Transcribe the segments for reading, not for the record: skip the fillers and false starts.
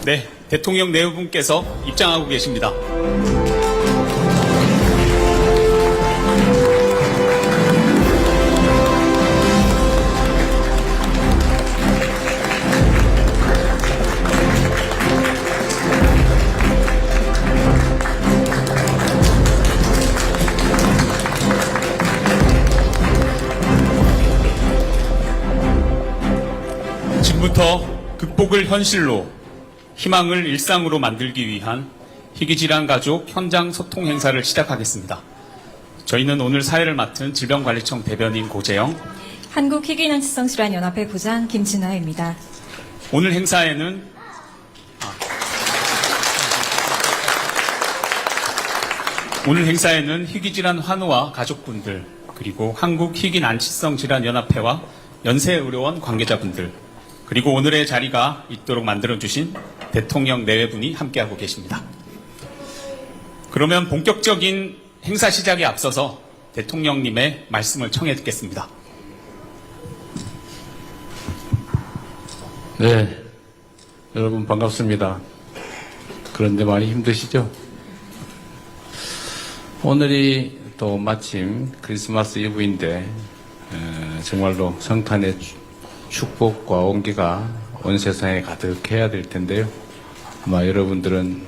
네, 대통령 내외분께서 입장하고 계십니다. 지금부터 극복을 현실로, 희망을 일상으로 만들기 위한 희귀질환 가족 현장 소통 행사를 시작하겠습니다. 저희는 오늘 사회를 맡은 질병관리청 대변인 고재영, 한국희귀난치성질환연합회 부장 김진아입니다. 오늘 행사에는 희귀질환 환우와 가족분들, 그리고 한국희귀난치성질환연합회와 연세의료원 관계자분들, 그리고 오늘의 자리가 있도록 만들어주신 대통령 내외분이 함께하고 계십니다. 그러면 본격적인 행사 시작에 앞서서 대통령님의 말씀을 청해 듣겠습니다. 네, 여러분 반갑습니다. 그런데 많이 힘드시죠? 오늘이 또 마침 크리스마스 이브인데 정말로 성탄의 축복과 온기가 온 세상에 가득해야 될 텐데요. 아마 여러분들은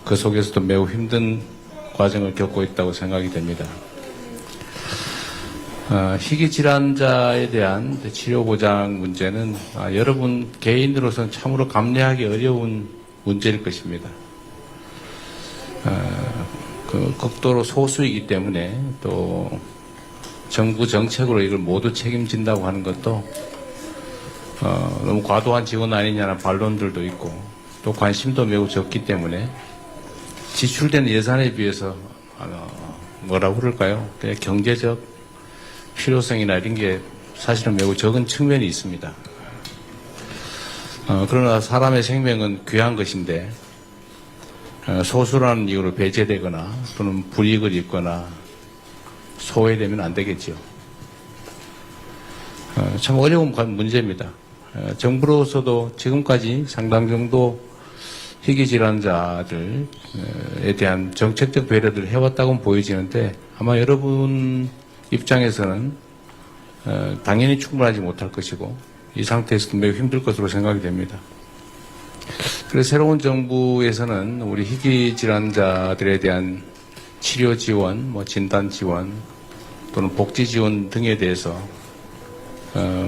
그 속에서도 매우 힘든 과정을 겪고 있다고 생각이 됩니다. 희귀질환자에 대한 치료 보장 문제는 여러분 개인으로서는 참으로 감내하기 어려운 문제일 것입니다. 극도로 소수이기 때문에 또 정부 정책으로 이걸 모두 책임진다고 하는 것도 너무 과도한 지원 아니냐는 반론들도 있고 또 관심도 매우 적기 때문에 지출되는 예산에 비해서 뭐라고 그럴까요? 그냥 경제적 필요성이나 이런 게 사실은 매우 적은 측면이 있습니다. 그러나 사람의 생명은 귀한 것인데 소수라는 이유로 배제되거나 또는 불이익을 입거나 소외되면 안 되겠죠. 참 어려운 문제입니다. 정부로서도 지금까지 상당 정도 희귀질환자들에 대한 정책적 배려를 해왔다고는 보여지는데 아마 여러분 입장에서는 당연히 충분하지 못할 것이고 이 상태에서도 매우 힘들 것으로 생각이 됩니다. 그래서 새로운 정부에서는 우리 희귀질환자들에 대한 치료 지원, 진단 지원 또는 복지 지원 등에 대해서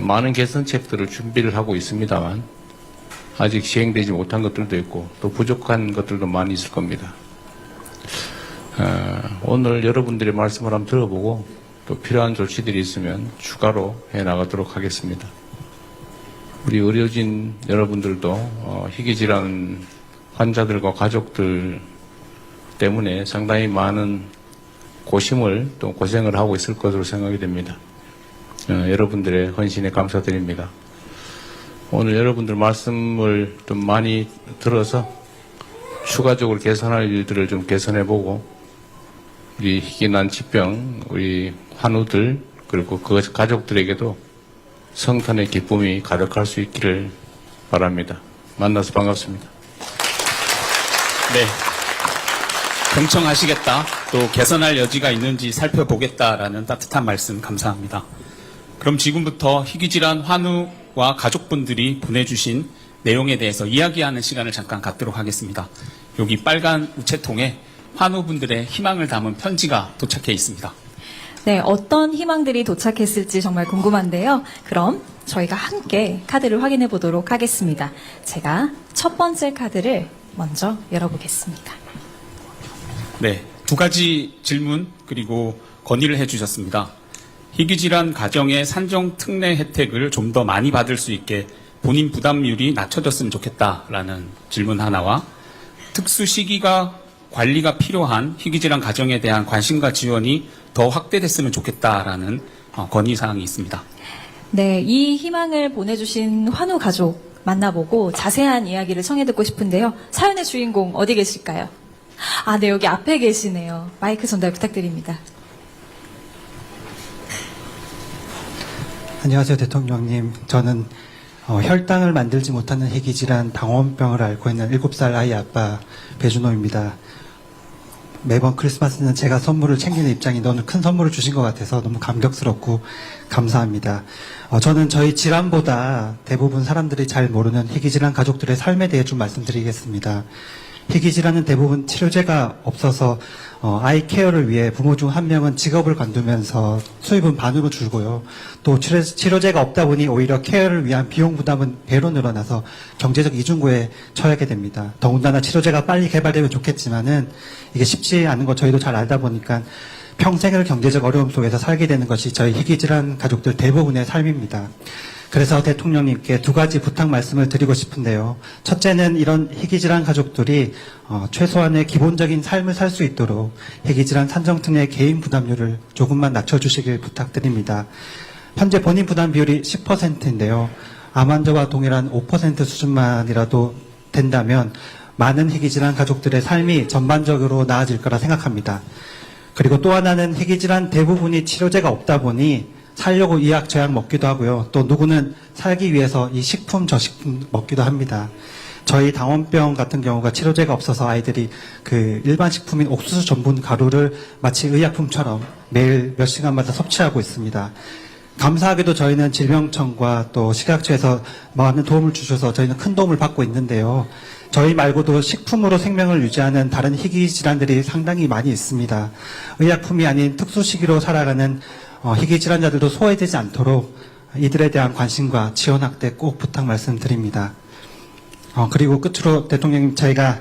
많은 개선책들을 준비를 하고 있습니다만 아직 시행되지 못한 것들도 있고 또 부족한 것들도 많이 있을 겁니다. 오늘 여러분들의 말씀을 한번 들어보고 또 필요한 조치들이 있으면 추가로 해나가도록 하겠습니다. 우리 의료진 여러분들도 희귀질환 환자들과 가족들 때문에 상당히 많은 고심을 또 고생을 하고 있을 것으로 생각이 됩니다. 여러분들의 헌신에 감사드립니다. 오늘 여러분들 말씀을 좀 많이 들어서 추가적으로 개선할 일들을 좀 개선해보고 우리 희귀난치병, 우리 환우들 그리고 그 가족들에게도 성탄의 기쁨이 가득할 수 있기를 바랍니다. 만나서 반갑습니다. 네, 경청하시겠다, 또 개선할 여지가 있는지 살펴보겠다라는 따뜻한 말씀 감사합니다. 그럼 지금부터 희귀질환 환우와 가족분들이 보내주신 내용에 대해서 이야기하는 시간을 잠깐 갖도록 하겠습니다. 여기 빨간 우체통에 환우분들의 희망을 담은 편지가 도착해 있습니다. 네, 어떤 희망들이 도착했을지 정말 궁금한데요. 그럼 저희가 함께 카드를 확인해 보도록 하겠습니다. 제가 첫 번째 카드를 먼저 열어보겠습니다. 네, 두 가지 질문 그리고 건의를 해주셨습니다. 희귀질환 가정의 산정 특례 혜택을 좀 더 많이 받을 수 있게 본인 부담률이 낮춰졌으면 좋겠다라는 질문 하나와 특수 시기가 관리가 필요한 희귀질환 가정에 대한 관심과 지원이 더 확대됐으면 좋겠다라는 건의사항이 있습니다. 네, 이 희망을 보내주신 환우 가족 만나보고 자세한 이야기를 청해 듣고 싶은데요. 사연의 주인공 어디 계실까요? 아, 네, 여기 앞에 계시네요. 마이크 전달 부탁드립니다. 안녕하세요, 대통령님. 저는 혈당을 만들지 못하는 희귀질환 당원병을 앓고 있는 7살 아이 아빠 배준호입니다. 매번 크리스마스는 제가 선물을 챙기는 입장이 너무 큰 선물을 주신 것 같아서 너무 감격스럽고 감사합니다. 저는 저희 질환보다 대부분 사람들이 잘 모르는 희귀질환 가족들의 삶에 대해 좀 말씀드리겠습니다. 희귀질환은 대부분 치료제가 없어서 아이 케어를 위해 부모 중 한 명은 직업을 관두면서 수입은 반으로 줄고요. 또 치료제가 없다 보니 오히려 케어를 위한 비용 부담은 배로 늘어나서 경제적 이중고에 처하게 됩니다. 더군다나 치료제가 빨리 개발되면 좋겠지만은 이게 쉽지 않은 거 저희도 잘 알다 보니까 평생을 경제적 어려움 속에서 살게 되는 것이 저희 희귀질환 가족들 대부분의 삶입니다. 그래서 대통령님께 2가지 부탁 말씀을 드리고 싶은데요. 첫째는 이런 희귀질환 가족들이 최소한의 기본적인 삶을 살 수 있도록 희귀질환 산정특례 개인 부담률을 조금만 낮춰주시길 부탁드립니다. 현재 본인 부담 비율이 10%인데요. 암 환자와 동일한 5% 수준만이라도 된다면 많은 희귀질환 가족들의 삶이 전반적으로 나아질 거라 생각합니다. 그리고 또 하나는 희귀질환 대부분이 치료제가 없다 보니 살려고 이 약 저 약 먹기도 하고요. 또 누구는 살기 위해서 이 식품 저식품 먹기도 합니다. 저희 당원병 같은 경우가 치료제가 없어서 아이들이 그 일반 식품인 옥수수 전분 가루를 마치 의약품처럼 매일 몇 시간마다 섭취하고 있습니다. 감사하게도 저희는 질병청과 또 식약처에서 많은 도움을 주셔서 저희는 큰 도움을 받고 있는데요. 저희 말고도 식품으로 생명을 유지하는 다른 희귀 질환들이 상당히 많이 있습니다. 의약품이 아닌 특수시기로 살아가는 희귀 질환자들도 소외되지 않도록 이들에 대한 관심과 지원 확대 꼭 부탁 말씀드립니다. 그리고 끝으로 대통령님 저희가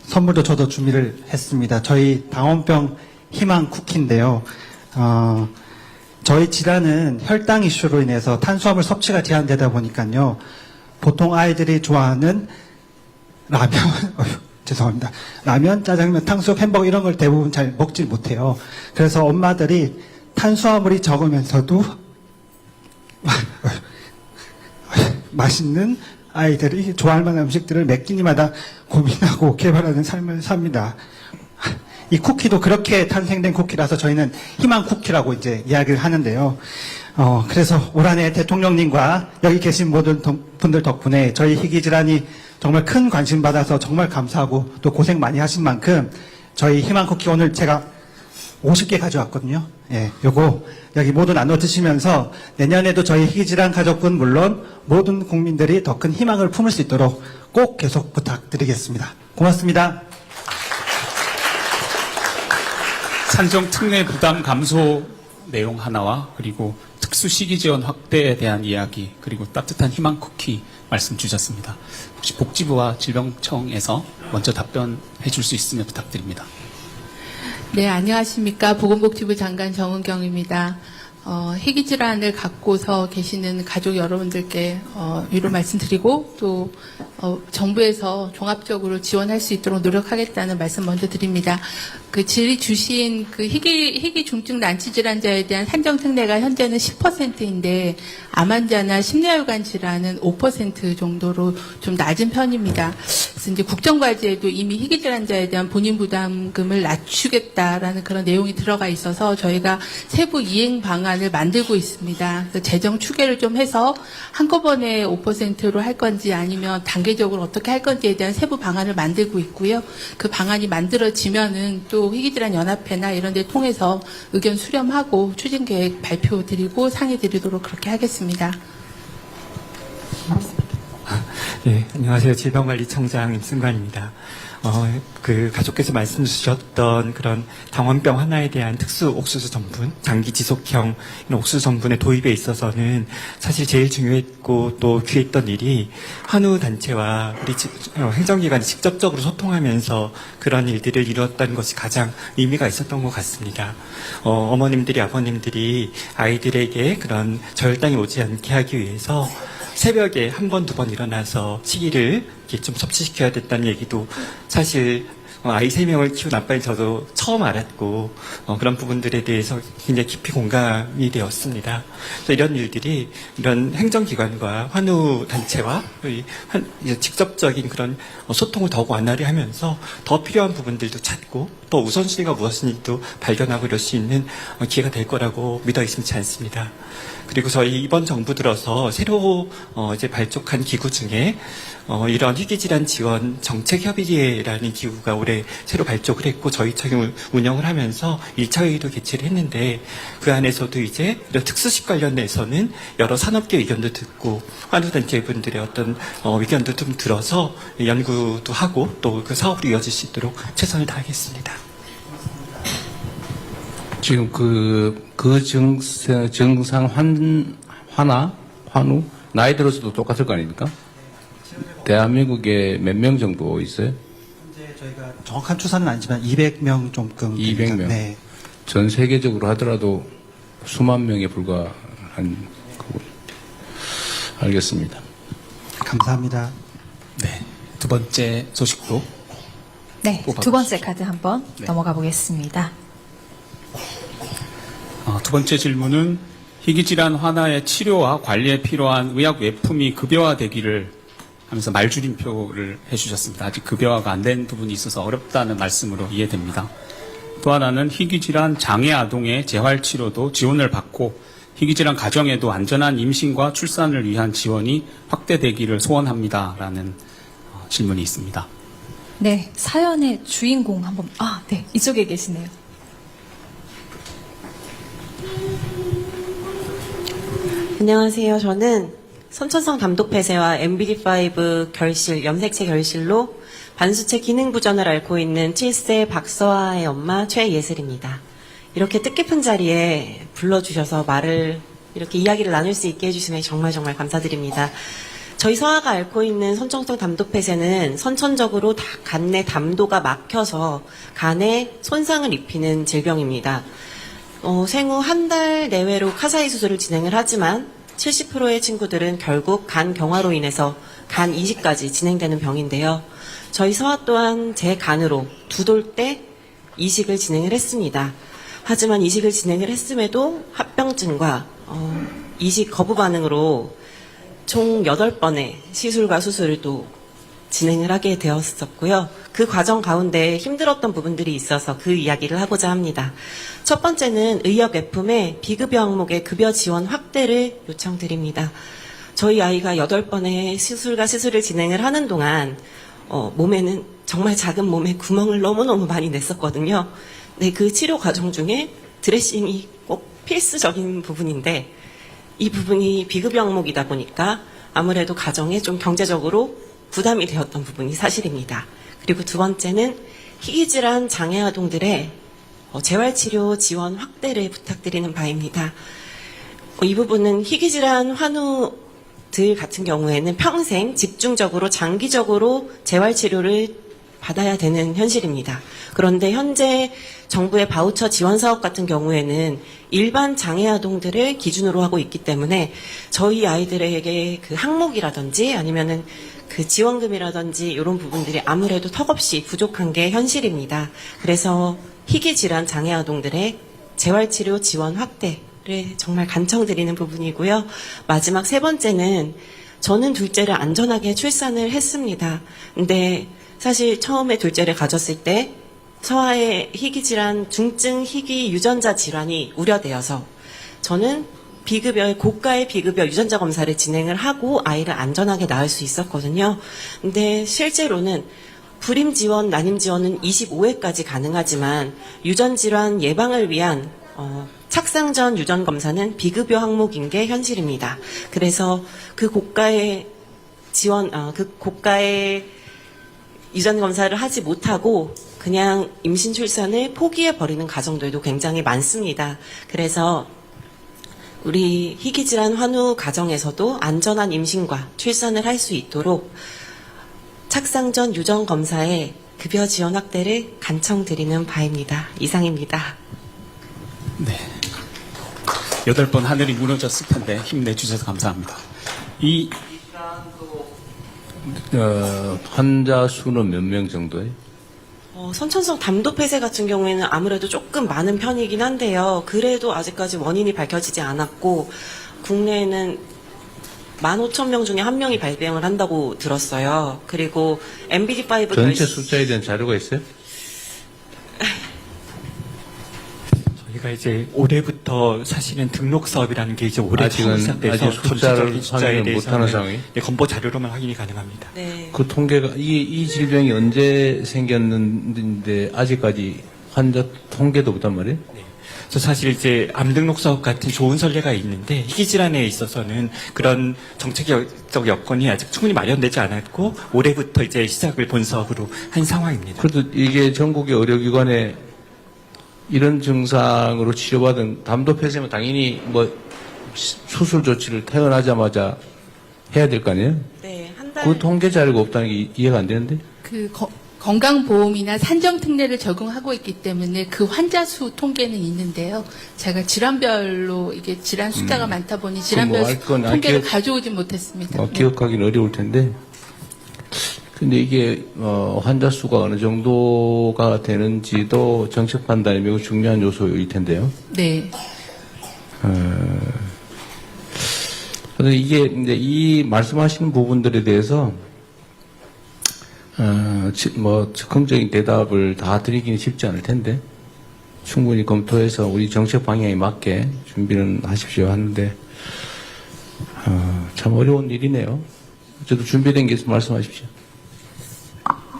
선물도 저도 준비를 했습니다. 저희 당원병 희망 쿠키인데요. 저희 질환은 혈당 이슈로 인해서 탄수화물 섭취가 제한되다 보니까요. 보통 아이들이 좋아하는 라면, 죄송합니다. 라면, 짜장면, 탕수육, 햄버거 이런 걸 대부분 잘 먹질 못해요. 그래서 엄마들이 탄수화물이 적으면서도 맛있는 아이들이 좋아할 만한 음식들을 매 끼니마다 고민하고 개발하는 삶을 삽니다. 이 쿠키도 그렇게 탄생된 쿠키라서 저희는 희망 쿠키라고 이제 이야기를 하는데요. 그래서 올 한해 대통령님과 여기 계신 모든 분들 덕분에 저희 희귀질환이 정말 큰 관심 받아서 정말 감사하고 또 고생 많이 하신 만큼 저희 희망 쿠키 오늘 제가 50개 가져왔거든요. 예, 요거 여기 모두 나눠 드시면서 내년에도 저희 희귀질환 가족분 물론 모든 국민들이 더 큰 희망을 품을 수 있도록 꼭 계속 부탁드리겠습니다. 고맙습니다. 산정 특례 부담 감소 내용 하나와 그리고 특수 시기 지원 확대에 대한 이야기 그리고 따뜻한 희망 쿠키 말씀 주셨습니다. 혹시 복지부와 질병청에서 먼저 답변해 줄 수 있으면 부탁드립니다. 네, 안녕하십니까. 보건복지부 장관 정은경입니다. 희귀질환을 갖고서 계시는 가족 여러분들께 위로 말씀드리고 또 정부에서 종합적으로 지원할 수 있도록 노력하겠다는 말씀 먼저 드립니다. 그 질의 주신 그 희귀 중증 난치 질환자에 대한 산정 특례가 현재는 10%인데 암 환자나 심뇌혈관 질환은 5% 정도로 좀 낮은 편입니다. 그래서 이제 국정과제에도 이미 희귀 질환자에 대한 본인 부담금을 낮추겠다라는 그런 내용이 들어가 있어서 저희가 세부 이행 방안을 만들고 있습니다. 그래서 재정 추계를 좀 해서 한꺼번에 5%로 할 건지 아니면 단계적으로 어떻게 할 건지에 대한 세부 방안을 만들고 있고요. 그 방안이 만들어지면은 또 희귀질환 연합회나 이런 데 통해서 의견 수렴하고 추진 계획 발표 드리고 상의 드리도록 그렇게 하겠습니다. 네, 안녕하세요. 질병관리청장 임승관입니다. 그 가족께서 말씀 주셨던 그런 당원병 하나에 대한 특수 옥수수 전분, 장기 지속형 옥수수 전분의 도입에 있어서는 사실 제일 중요했고 또 귀했던 일이 한우 단체와 우리 행정기관이 직접적으로 소통하면서 그런 일들을 이루었다는 것이 가장 의미가 있었던 것 같습니다. 어머님들이 아버님들이 아이들에게 그런 저혈당이 오지 않게 하기 위해서 새벽에 한 번, 두 번 일어나서 시기를 이렇게 좀 섭취시켜야 됐다는 얘기도 사실 아이 3명을 키운 아빠인 저도 처음 알았고 그런 부분들에 대해서 굉장히 깊이 공감이 되었습니다. 그래서 이런 일들이 이런 행정기관과 환우단체와 직접적인 그런 소통을 더욱 완화를 하면서 더 필요한 부분들도 찾고 또 우선순위가 무엇인지도 발견하고 이럴 수 있는 기회가 될 거라고 믿어 의심치 않습니다. 그리고 저희 이번 정부 들어서 새로 이제 발족한 기구 중에 이런 희귀질환 지원 정책협의회라는 기구가 올해 새로 발족을 했고 저희 청이 운영을 하면서 1차 회의도 개최를 했는데 그 안에서도 이제 이런 특수식 관련해서는 여러 산업계 의견도 듣고 환우단체 분들의 어떤 의견도 좀 들어서 연구도 하고 또 그 사업으로 이어질 수 있도록 최선을 다하겠습니다. 지금 그 증상 환우 나이 들어서도 똑같을 거 아닙니까? 대한민국에 몇 명 정도 있어요? 현재 저희가 정확한 추산은 아니지만 200명 조금 200명. 네. 전 세계적으로 하더라도 수만 명에 불과한 거고. 알겠습니다. 감사합니다. 네. 두 번째 소식도 네, 뽑아주시죠. 두 번째 카드 한번 네. 넘어가 보겠습니다. 두 번째 질문은 희귀질환 환아의 치료와 관리에 필요한 의약 외품이 급여화되기를 하면서 말줄임표를 해주셨습니다. 아직 급여화가 안 된 부분이 있어서 어렵다는 말씀으로 이해됩니다. 또 하나는 희귀질환 장애 아동의 재활치료도 지원을 받고 희귀질환 가정에도 안전한 임신과 출산을 위한 지원이 확대되기를 소원합니다라는 질문이 있습니다. 네, 사연의 주인공 한번, 네, 이쪽에 계시네요. 안녕하세요. 저는 선천성 담독폐쇄와 MBD5 결실, 염색체 결실로 반수체 기능 부전을 앓고 있는 7세 박서아의 엄마 최예슬입니다. 이렇게 뜻깊은 자리에 불러주셔서 이렇게 이야기를 나눌 수 있게 해주시면 정말 감사드립니다. 저희 서아가 앓고 있는 선천성 담독폐쇄는 선천적으로 간 내 담도가 막혀서 간에 손상을 입히는 질병입니다. 생후 한 달 내외로 카사이 수술을 진행을 하지만 70%의 친구들은 결국 간 경화로 인해서 간 이식까지 진행되는 병인데요. 저희 서아 또한 제 간으로 두 돌 때 이식을 진행을 했습니다. 하지만 이식을 진행을 했음에도 합병증과 이식 거부 반응으로 총 8번의 시술과 수술을 또 진행을 하게 되었었고요. 그 과정 가운데 힘들었던 부분들이 있어서 그 이야기를 하고자 합니다. 첫 번째는 의약 외품의 비급여 항목의 급여 지원 확대를 요청드립니다. 저희 아이가 8번의 시술과 수술을 진행을 하는 동안 몸에는 정말 작은 몸에 구멍을 너무너무 많이 냈었거든요. 네, 그 치료 과정 중에 드레싱이 꼭 필수적인 부분인데 이 부분이 비급여 항목이다 보니까 아무래도 가정에 좀 경제적으로 부담이 되었던 부분이 사실입니다. 그리고 두 번째는 희귀질환 장애 아동들의 재활치료 지원 확대를 부탁드리는 바입니다. 이 부분은 희귀질환 환우들 같은 경우에는 평생 집중적으로 장기적으로 재활치료를 받아야 되는 현실입니다. 그런데 현재 정부의 바우처 지원 사업 같은 경우에는 일반 장애 아동들을 기준으로 하고 있기 때문에 저희 아이들에게 그 항목이라든지 아니면은 그 지원금이라든지 이런 부분들이 아무래도 턱없이 부족한 게 현실입니다. 그래서 희귀질환 장애 아동들의 재활치료 지원 확대를 정말 간청드리는 부분이고요. 마지막 세 번째는 저는 둘째를 안전하게 출산을 했습니다. 근데 사실 처음에 둘째를 가졌을 때 서아의 희귀질환 중증 희귀 유전자 질환이 우려되어서 저는 고가의 비급여 유전자 검사를 진행을 하고 아이를 안전하게 낳을 수 있었거든요. 근데 실제로는 불임 지원, 난임 지원은 25회까지 가능하지만 유전 질환 예방을 위한 착상 전 유전 검사는 비급여 항목인 게 현실입니다. 그래서 그 고가의 유전 검사를 하지 못하고 그냥 임신 출산을 포기해 버리는 가정들도 굉장히 많습니다. 그래서 우리 희귀질환 환우 가정에서도 안전한 임신과 출산을 할 수 있도록 착상 전 유전 검사의 급여 지원 확대를 간청드리는 바입니다. 이상입니다. 네. 8번 하늘이 무너졌을 텐데 힘내주셔서 감사합니다. 환자 수는 몇 명 정도예요? 선천성 담도폐쇄 같은 경우에는 아무래도 조금 많은 편이긴 한데요. 그래도 아직까지 원인이 밝혀지지 않았고 국내에는 15,000명 중에 1명이 발병을 한다고 들었어요. 그리고 MBD5 전체 숫자에 대한 자료가 있어요? 저희가 이제 올해부터 사실은 등록 사업이라는 게 이제 올해 처음 아직은 시작돼서 아직 숫자를 전체적인 숫자에 확인을 못하는 상황이. 대해서는 네, 건보 자료로만 확인이 가능합니다. 네. 그 통계가 이 질병이 언제 생겼는데 아직까지 환자 통계도 없단 말이에요? 그래서 사실 이제 암 등록 사업 같은 좋은 선례가 있는데 희귀 질환에 있어서는 그런 정책적 여건이 아직 충분히 마련되지 않았고 올해부터 이제 시작을 본 사업으로 한 상황입니다. 그래도 이게 전국의 의료기관에 이런 증상으로 치료받은 담도 폐쇄면 당연히 뭐 수술 조치를 퇴원하자마자 해야 될 거 아니에요? 네, 한 달. 그 통계 자료가 없다는 게 이해가 안 되는데? 건강보험이나 산정특례를 적용하고 있기 때문에 그 환자 수 통계는 있는데요. 제가 질환별로 이게 질환 숫자가 많다 보니 질환별 알 건 안 통계를 기억- 가져오지 못했습니다. 네. 기억하기는 어려울 텐데. 근데 이게 환자 수가 어느 정도가 되는지도 정책 판단이 매우 중요한 요소일 텐데요. 네. 그런데 이게 이제 이 말씀하시는 부분들에 대해서 뭐 즉흥적인 대답을 다 드리기는 쉽지 않을 텐데 충분히 검토해서 우리 정책 방향에 맞게 준비는 하십시오 하는데 참 어려운 일이네요. 저도 준비된 게 있으면 말씀하십시오.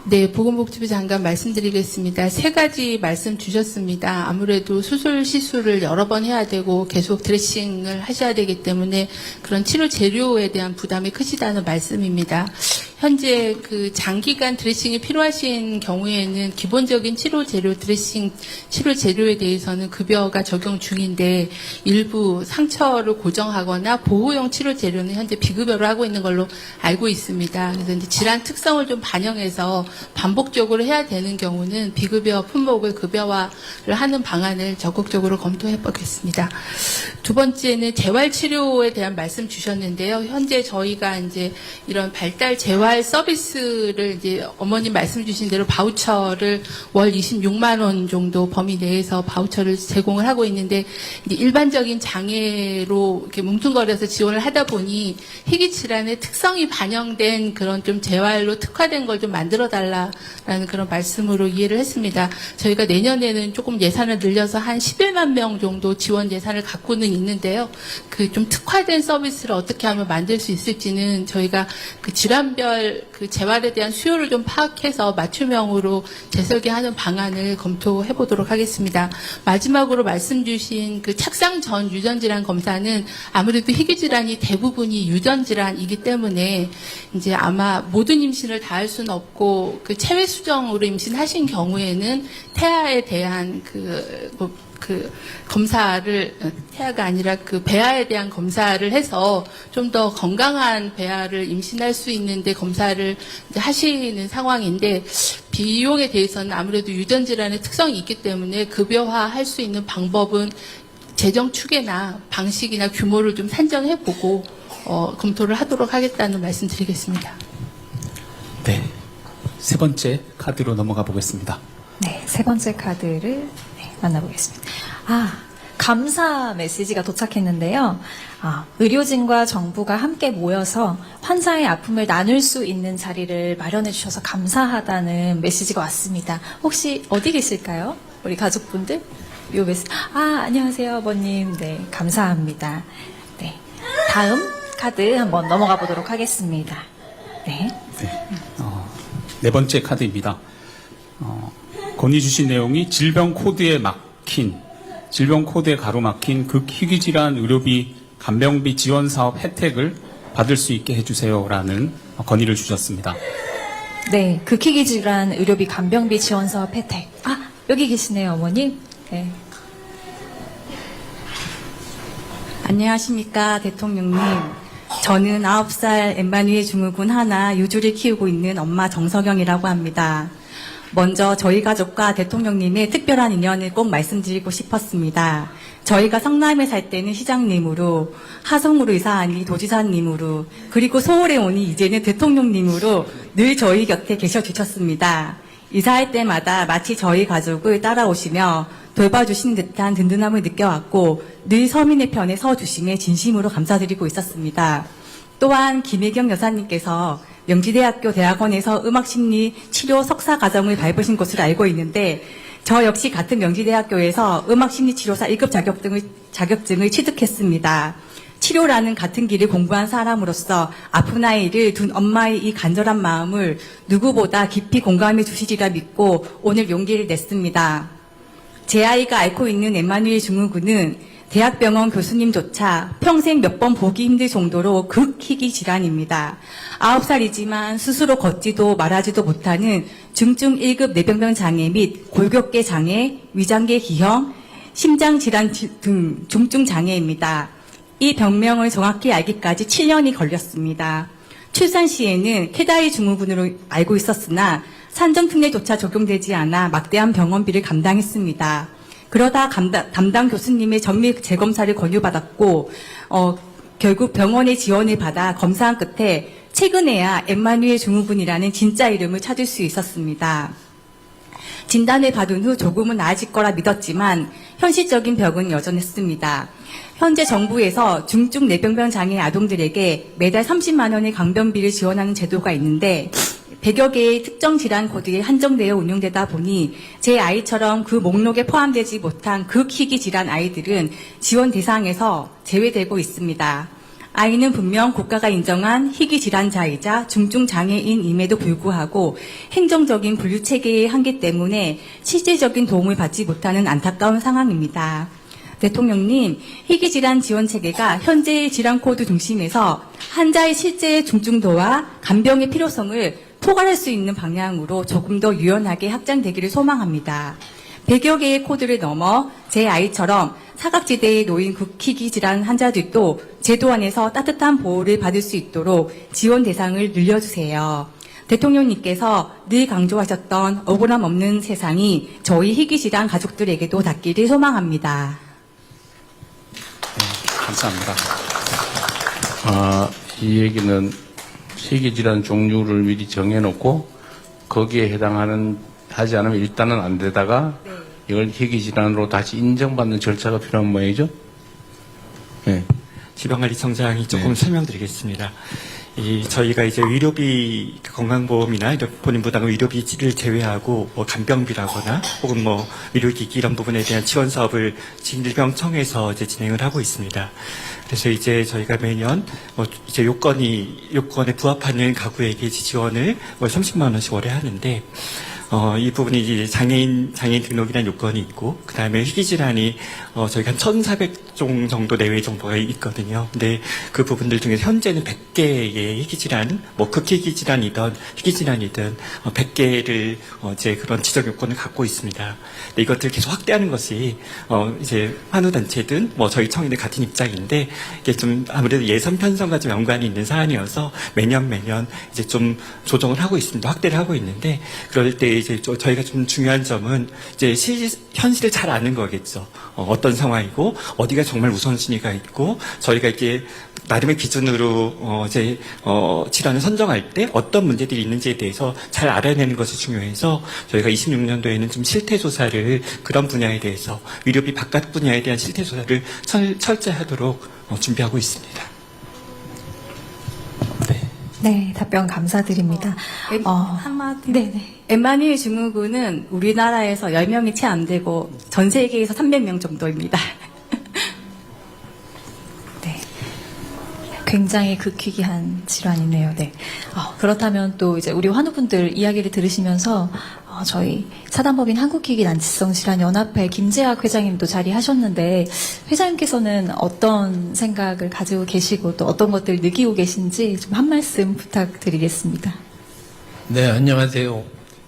네, 보건복지부 장관 말씀드리겠습니다. 3가지 말씀 주셨습니다. 아무래도 수술 시술을 여러 번 해야 되고 계속 드레싱을 하셔야 되기 때문에 그런 치료 재료에 대한 부담이 크시다는 말씀입니다. 현재 그 장기간 드레싱이 필요하신 경우에는 기본적인 치료 재료 드레싱 치료 재료에 대해서는 급여가 적용 중인데 일부 상처를 고정하거나 보호용 치료 재료는 현재 비급여로 하고 있는 걸로 알고 있습니다. 그래서 이제 질환 특성을 좀 반영해서 반복적으로 해야 되는 경우는 비급여 품목을 급여화를 하는 방안을 적극적으로 검토해 보겠습니다. 두 번째는 재활 치료에 대한 말씀 주셨는데요. 현재 저희가 이제 이런 발달 재활 서비스를 이제 어머님 말씀 주신 대로 바우처를 월 26만 원 정도 범위 내에서 바우처를 제공을 하고 있는데 이제 일반적인 장애로 이렇게 뭉뚱거려서 지원을 하다 보니 희귀 질환의 특성이 반영된 그런 좀 재활로 특화된 걸 좀 만들어 달라라는 그런 말씀으로 이해를 했습니다. 저희가 내년에는 조금 예산을 늘려서 한 11만 명 정도 지원 예산을 갖고는 있는데요. 그 좀 특화된 서비스를 어떻게 하면 만들 수 있을지는 저희가 그 질환별 그 재활에 대한 수요를 좀 파악해서 맞춤형으로 재설계하는 방안을 검토해 보도록 하겠습니다. 마지막으로 말씀 주신 그 착상 전 유전 질환 검사는 아무래도 희귀 질환이 대부분이 유전 질환이기 때문에 이제 아마 모든 임신을 다 할 수는 없고 그 체외 수정으로 임신하신 경우에는 태아에 대한 그 검사를 태아가 아니라 그 배아에 대한 검사를 해서 좀 더 건강한 배아를 임신할 수 있는데 검사를 이제 하시는 상황인데 비용에 대해서는 아무래도 유전 질환의 특성이 있기 때문에 급여화할 수 있는 방법은 재정 추계나 방식이나 규모를 좀 산정해 보고 검토를 하도록 하겠다는 말씀드리겠습니다. 네. 세 번째 카드로 넘어가 보겠습니다. 네, 세 번째 카드를 만나보겠습니다. 감사 메시지가 도착했는데요. 의료진과 정부가 함께 모여서 환자의 아픔을 나눌 수 있는 자리를 마련해 주셔서 감사하다는 메시지가 왔습니다. 혹시 어디 계실까요? 우리 가족분들? 요 메시지. 안녕하세요, 어머님. 네, 감사합니다. 네. 다음 카드 한번 넘어가 보도록 하겠습니다. 네. 네 번째 카드입니다. 건의 주신 내용이 질병 코드에 가로막힌 극희귀질환 의료비 간병비 지원 사업 혜택을 받을 수 있게 해주세요라는 건의를 주셨습니다. 네, 극희귀 질환 의료비 간병비 지원 사업 혜택. 여기 계시네요, 어머님. 네. 안녕하십니까, 대통령님. 저는 9살 엠마누엘 증후군 하나 유주를 키우고 있는 엄마 정석영이라고 합니다. 먼저 저희 가족과 대통령님의 특별한 인연을 꼭 말씀드리고 싶었습니다. 저희가 성남에 살 때는 시장님으로, 하성으로 이사하니 도지사님으로, 그리고 서울에 오니 이제는 대통령님으로 늘 저희 곁에 계셔 주셨습니다. 이사할 때마다 마치 저희 가족을 따라오시며 돌봐주신 듯한 든든함을 느껴왔고 늘 서민의 편에 서주심에 진심으로 감사드리고 있었습니다. 또한 김혜경 여사님께서 명지대학교 대학원에서 음악심리 치료 석사 과정을 밟으신 것으로 알고 있는데 저 역시 같은 명지대학교에서 음악심리치료사 1급 자격증을 취득했습니다. 치료라는 같은 길을 공부한 사람으로서 아픈 아이를 둔 엄마의 이 간절한 마음을 누구보다 깊이 공감해 주시리라 믿고 오늘 용기를 냈습니다. 제 아이가 앓고 있는 엠마누엘 증후군은 대학병원 교수님조차 평생 몇 번 보기 힘들 정도로 극희귀 질환입니다. 9살이지만 스스로 걷지도 말하지도 못하는 중증 1급 뇌병변 장애 및 골격계 장애, 위장계 기형, 심장질환 등 중증 장애입니다. 이 병명을 정확히 알기까지 7년이 걸렸습니다. 출산 시에는 캐다이 증후군으로 알고 있었으나 산정특례조차 적용되지 않아 막대한 병원비를 감당했습니다. 그러다 담당 교수님의 정밀 재검사를 권유받았고 결국 병원의 지원을 받아 검사한 끝에 최근에야 엠마누엘 증후군이라는 진짜 이름을 찾을 수 있었습니다. 진단을 받은 후 조금은 나아질 거라 믿었지만 현실적인 벽은 여전했습니다. 현재 정부에서 중증 뇌병변 장애 아동들에게 매달 30만 원의 강변비를 지원하는 제도가 있는데 100여 개의 특정 질환 코드에 한정되어 운영되다 보니 제 아이처럼 그 목록에 포함되지 못한 극희귀 질환 아이들은 지원 대상에서 제외되고 있습니다. 아이는 분명 국가가 인정한 희귀 질환자이자 중증 장애인임에도 불구하고 행정적인 분류 체계의 한계 때문에 실질적인 도움을 받지 못하는 안타까운 상황입니다. 대통령님, 희귀질환 지원 체계가 현재의 질환 코드 중심에서 환자의 실제 중증도와 간병의 필요성을 포괄할 수 있는 방향으로 조금 더 유연하게 확장되기를 소망합니다. 100여 개의 코드를 넘어 제 아이처럼 사각지대에 놓인 극희귀 질환 환자들도 제도 안에서 따뜻한 보호를 받을 수 있도록 지원 대상을 늘려주세요. 대통령님께서 늘 강조하셨던 억울함 없는 세상이 저희 희귀 질환 가족들에게도 닿기를 소망합니다. 감사합니다. 이 얘기는 희귀질환 종류를 미리 정해놓고 거기에 하지 않으면 일단은 안 되다가 이걸 희귀질환으로 다시 인정받는 절차가 필요한 모양이죠? 네. 질병관리청장이 조금 설명드리겠습니다. 저희가 이제 의료비, 건강보험이나 본인 부담 의료비를 제외하고 간병비라거나 혹은 의료기기 이런 부분에 대한 지원 사업을 질병청에서 이제 진행을 하고 있습니다. 그래서 이제 저희가 매년 이제 요건에 부합하는 가구에게 지원을 30만 원씩 월에 하는데 이 부분이 이제 장애인 등록이라는 요건이 있고, 그 다음에 희귀질환이, 저희가 한 1,400종 정도 내외 정도가 있거든요. 근데 그 부분들 중에서 현재는 100개의 희귀질환, 극희귀질환이든 희귀질환이든 100개를 이제 그런 지적 요건을 갖고 있습니다. 근데 이것들을 계속 확대하는 것이, 이제 환우단체든 저희 청인들 같은 입장인데, 이게 좀 아무래도 예산 편성과 좀 연관이 있는 사안이어서 매년 이제 좀 조정을 하고 있습니다. 확대를 하고 있는데, 그럴 때 이제 저희가 좀 중요한 점은 이제 현실을 잘 아는 거겠죠. 어떤 상황이고 어디가 정말 우선순위가 있고 저희가 이렇게 나름의 기준으로 이제 질환을 선정할 때 어떤 문제들이 있는지에 대해서 잘 알아내는 것이 중요해서 저희가 26년도에는 좀 실태 조사를 그런 분야에 대해서 의료비 바깥 분야에 대한 실태 조사를 철저히 하도록 준비하고 있습니다. 네, 답변 감사드립니다. 한마디. 네네. 엠마누엘 증후군은 우리나라에서 10명이 채 안 되고 전 세계에서 300명 정도입니다. 네. 굉장히 극희귀한 질환이네요. 네. 그렇다면 또 이제 우리 환우분들 이야기를 들으시면서 저희 사단법인 한국희귀난치성질환연합회 김재학 회장님도 자리하셨는데 회장님께서는 어떤 생각을 가지고 계시고 또 어떤 것들 느끼고 계신지 좀 한 말씀 부탁드리겠습니다. 네, 안녕하세요.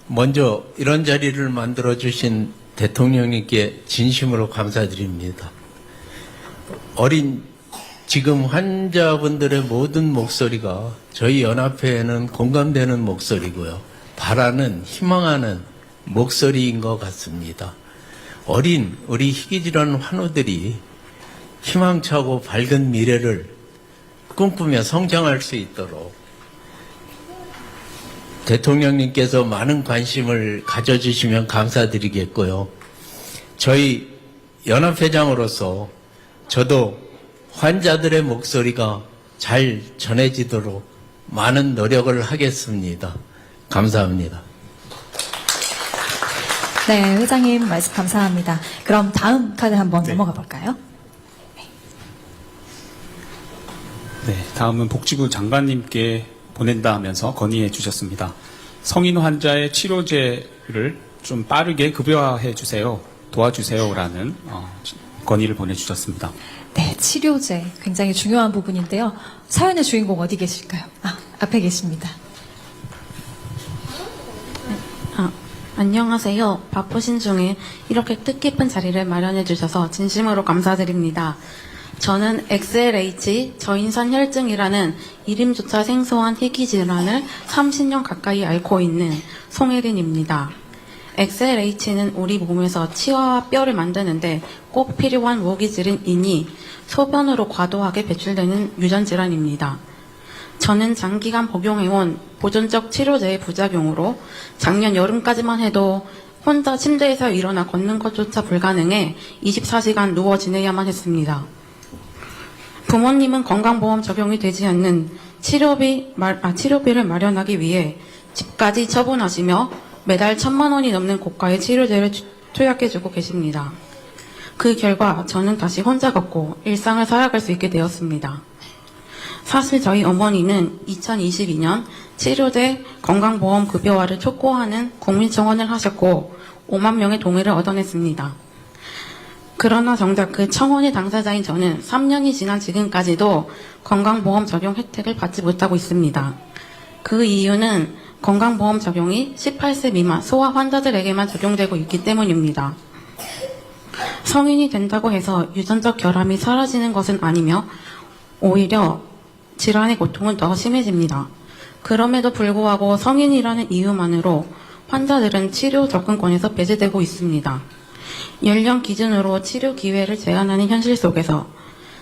먼저 이런 자리를 만들어주신 대통령님께 진심으로 감사드립니다. 지금 환자분들의 모든 목소리가 저희 연합회에는 공감되는 목소리고요. 바라는, 희망하는 목소리인 것 같습니다. 우리 희귀질환 환우들이 희망차고 밝은 미래를 꿈꾸며 성장할 수 있도록 대통령님께서 많은 관심을 가져주시면 감사드리겠고요. 저희 연합회장으로서 저도 환자들의 목소리가 잘 전해지도록 많은 노력을 하겠습니다. 감사합니다. 네, 회장님 말씀 감사합니다. 그럼 다음 카드 한번 네. 넘어가 볼까요? 네, 다음은 복지부 장관님께 보낸다 하면서 건의해 주셨습니다. 성인 환자의 치료제를 좀 빠르게 급여화해 주세요. 도와주세요라는 건의를 보내주셨습니다. 네, 치료제 굉장히 중요한 부분인데요. 사연의 주인공 어디 계실까요? 앞에 계십니다. 안녕하세요. 바쁘신 중에 이렇게 뜻깊은 자리를 마련해 주셔서 진심으로 감사드립니다. 저는 XLH 저인산 혈증이라는 이름조차 생소한 희귀질환을 30년 가까이 앓고 있는 송혜린입니다. XLH는 우리 몸에서 치아와 뼈를 만드는데 꼭 필요한 모기질인 인이 소변으로 과도하게 배출되는 유전질환입니다. 저는 장기간 복용해온 보존적 치료제의 부작용으로 작년 여름까지만 해도 혼자 침대에서 일어나 걷는 것조차 불가능해 24시간 누워 지내야만 했습니다. 부모님은 건강보험 적용이 되지 않는 치료비를 마련하기 위해 집까지 처분하시며 매달 1,000만 원이 넘는 고가의 치료제를 투약해주고 계십니다. 그 결과 저는 다시 혼자 걷고 일상을 살아갈 수 있게 되었습니다. 사실 저희 어머니는 2022년 치료제 건강보험 급여화를 촉구하는 국민청원을 하셨고 5만 명의 동의를 얻어냈습니다. 그러나 정작 그 청원의 당사자인 저는 3년이 지난 지금까지도 건강보험 적용 혜택을 받지 못하고 있습니다. 그 이유는 건강보험 적용이 18세 미만 소아 환자들에게만 적용되고 있기 때문입니다. 성인이 된다고 해서 유전적 결함이 사라지는 것은 아니며 오히려 질환의 고통은 더 심해집니다. 그럼에도 불구하고 성인이라는 이유만으로 환자들은 치료 접근권에서 배제되고 있습니다. 연령 기준으로 치료 기회를 제한하는 현실 속에서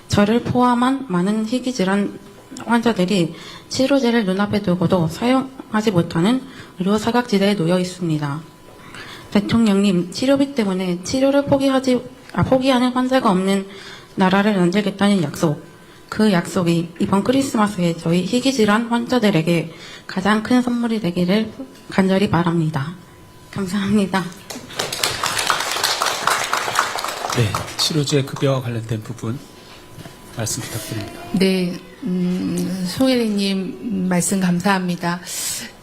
저를 포함한 많은 희귀질환 환자들이 치료제를 눈앞에 두고도 사용하지 못하는 의료 사각지대에 놓여 있습니다. 대통령님, 치료비 때문에 치료를 포기하는 환자가 없는 나라를 만들겠다는 약속, 그 약속이 이번 크리스마스에 저희 희귀질환 환자들에게 가장 큰 선물이 되기를 간절히 바랍니다. 감사합니다. 네, 치료제 급여와 관련된 부분 말씀 부탁드립니다. 네, 송혜리님 말씀 감사합니다.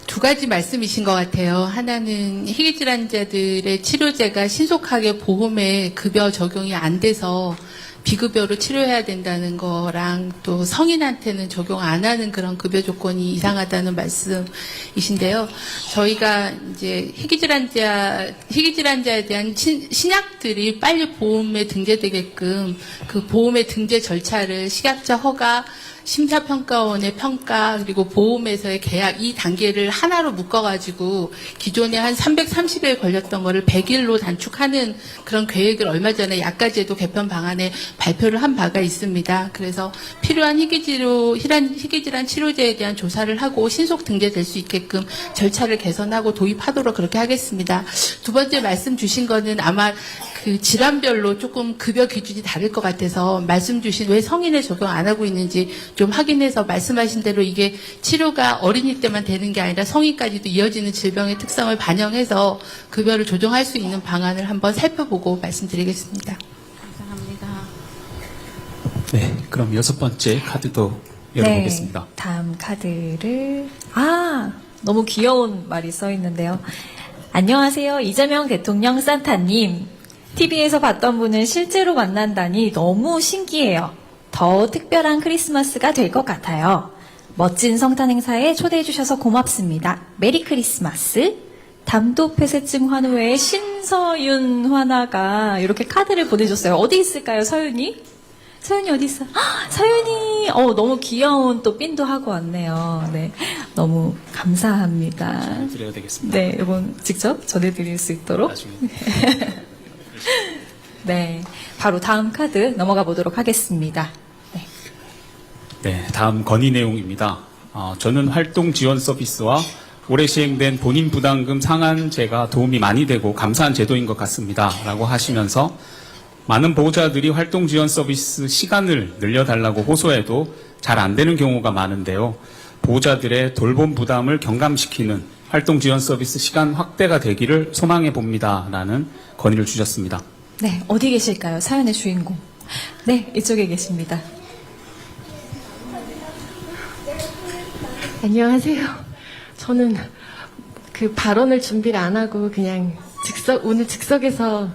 두 가지 말씀이신 것 같아요. 하나는 희귀질환자들의 치료제가 신속하게 보험에 급여 적용이 안 돼서 비급여로 치료해야 된다는 거랑 또 성인한테는 적용 안 하는 그런 급여 조건이 이상하다는 말씀이신데요. 저희가 이제 희귀질환자에 대한 신약들이 빨리 보험에 등재되게끔 그 보험의 등재 절차를 식약처 허가, 심사평가원의 평가, 그리고 보험에서의 계약 이 단계를 하나로 묶어가지고 기존에 한 330일 걸렸던 거를 100일로 단축하는 그런 계획을 얼마 전에 약가제도 개편 방안에 발표를 한 바가 있습니다. 그래서 필요한 희귀질환 치료제에 대한 조사를 하고 신속 등재될 수 있게끔 절차를 개선하고 도입하도록 그렇게 하겠습니다. 두 번째 말씀 주신 거는 아마 그 질환별로 조금 급여 기준이 다를 것 같아서 말씀 주신 왜 성인에 적용 안 하고 있는지 좀 확인해서 말씀하신 대로 이게 치료가 어린이 때만 되는 게 아니라 성인까지도 이어지는 질병의 특성을 반영해서 급여를 조정할 수 있는 방안을 한번 살펴보고 말씀드리겠습니다. 감사합니다. 네, 그럼 6번째 카드도 열어보겠습니다. 네, 다음 카드를 너무 귀여운 말이 써 있는데요. 안녕하세요. 이재명 대통령 산타님. TV에서 봤던 분을 실제로 만난다니 너무 신기해요. 더 특별한 크리스마스가 될 것 같아요. 멋진 성탄 행사에 초대해 주셔서 고맙습니다. 메리 크리스마스. 담도폐쇄증 환우의 신서윤 환아가 이렇게 카드를 보내줬어요. 어디 있을까요, 서윤이? 서윤이 어디 있어? 서윤이, 너무 귀여운 또 핀도 하고 왔네요. 네, 너무 감사합니다. 드려야 되겠습니다. 네, 이건 직접 전해드릴 수 있도록. 나중에. 네, 바로 다음 카드 넘어가 보도록 하겠습니다. 네. 네, 다음 건의 내용입니다. 저는 활동 지원 서비스와 올해 시행된 본인 부담금 상한제가 도움이 많이 되고 감사한 제도인 것 같습니다. 라고 하시면서 많은 보호자들이 활동 지원 서비스 시간을 늘려달라고 호소해도 잘 안 되는 경우가 많은데요. 보호자들의 돌봄 부담을 경감시키는 활동 지원 서비스 시간 확대가 되기를 소망해 봅니다라는 건의를 주셨습니다. 네, 어디 계실까요? 사연의 주인공. 네, 이쪽에 계십니다. 안녕하세요. 저는 그 발언을 준비를 안 하고 그냥 오늘 즉석에서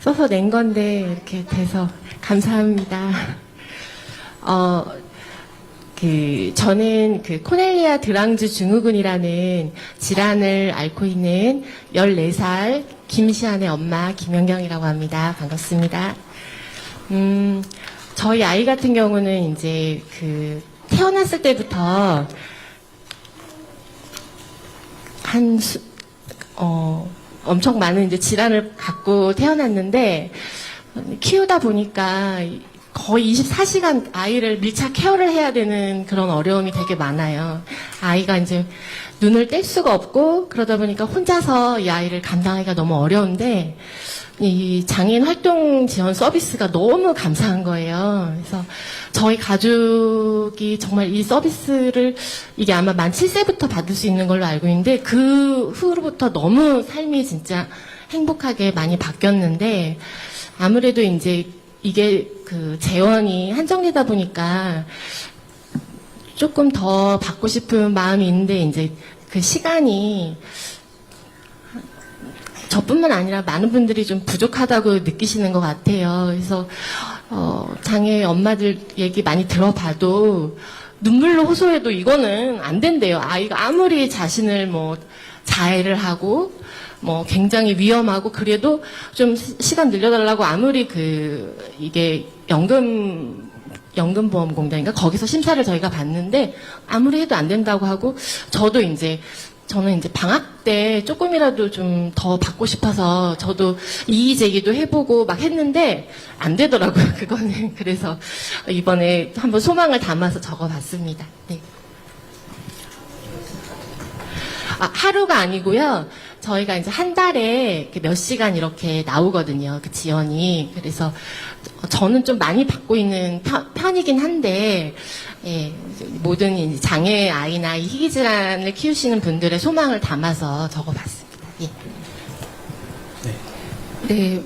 써서 낸 건데 이렇게 돼서 감사합니다. 저는 그 코넬리아 드랑즈 증후군이라는 질환을 앓고 있는 14살 김시안의 엄마 김연경이라고 합니다. 반갑습니다. 저희 아이 같은 경우는 이제 그 태어났을 때부터 엄청 많은 이제 질환을 갖고 태어났는데 키우다 보니까 거의 24시간 아이를 밀착 케어를 해야 되는 그런 어려움이 되게 많아요. 아이가 이제 눈을 뗄 수가 없고 그러다 보니까 혼자서 이 아이를 감당하기가 너무 어려운데 이 장애인 활동 지원 서비스가 너무 감사한 거예요. 그래서 저희 가족이 정말 이 서비스를 이게 아마 만 7세부터 받을 수 있는 걸로 알고 있는데 그 후로부터 너무 삶이 진짜 행복하게 많이 바뀌었는데 아무래도 이제 이게 그 재원이 한정되다 보니까 조금 더 받고 싶은 마음이 있는데 이제 그 시간이 저뿐만 아니라 많은 분들이 좀 부족하다고 느끼시는 것 같아요. 그래서 장애 엄마들 얘기 많이 들어봐도 눈물로 호소해도 이거는 안 된대요. 아이가 아무리 자신을 뭐 자해를 하고 뭐 굉장히 위험하고 그래도 좀 시간 늘려달라고 아무리 이게 연금보험공단인가 거기서 심사를 저희가 봤는데 아무리 해도 안 된다고 하고 저는 이제 방학 때 조금이라도 좀 더 받고 싶어서 저도 이의 제기도 해보고 막 했는데 안 되더라고요, 그거는. 그래서 이번에 한번 소망을 담아서 적어봤습니다. 네. 하루가 아니고요. 저희가 이제 한 달에 몇 시간 이렇게 나오거든요, 그 지원이. 그래서 저는 좀 많이 받고 있는 편이긴 한데, 예, 모든 이제 장애 아이나 이 희귀 질환을 키우시는 분들의 소망을 담아서 적어봤습니다. 예. 네.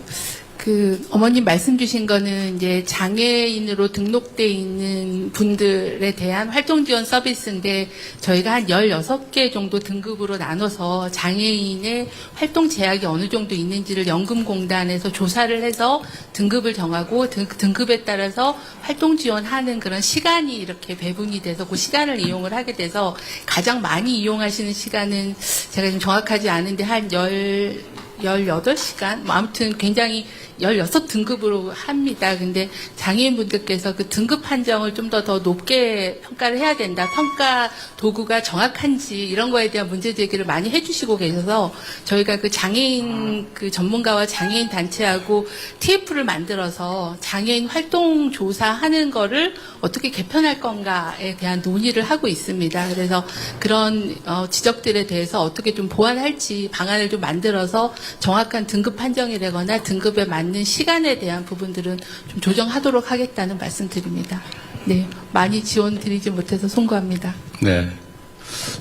그 어머님 말씀 주신 거는 이제 장애인으로 등록돼 있는 분들에 대한 활동 지원 서비스인데 저희가 한 16개 정도 등급으로 나눠서 장애인의 활동 제약이 어느 정도 있는지를 연금공단에서 조사를 해서 등급을 정하고 등급에 따라서 활동 지원하는 그런 시간이 이렇게 배분이 돼서 그 시간을 이용을 하게 돼서 가장 많이 이용하시는 시간은 제가 지금 정확하지 않은데 한 18시간? 뭐 아무튼 굉장히 16등급으로 합니다. 근데 장애인분들께서 그 등급 판정을 좀 더 높게 평가를 해야 된다. 평가 도구가 정확한지 이런 거에 대한 문제 제기를 많이 해주시고 계셔서 저희가 그 장애인 그 전문가와 장애인 단체하고 TF를 만들어서 장애인 활동 조사하는 거를 어떻게 개편할 건가에 대한 논의를 하고 있습니다. 그래서 그런 지적들에 대해서 어떻게 좀 보완할지 방안을 좀 만들어서 정확한 등급 판정이 되거나 등급에 맞는 시간에 대한 부분들은 좀 조정하도록 하겠다는 말씀드립니다. 네, 많이 지원 드리지 못해서 송구합니다. 네.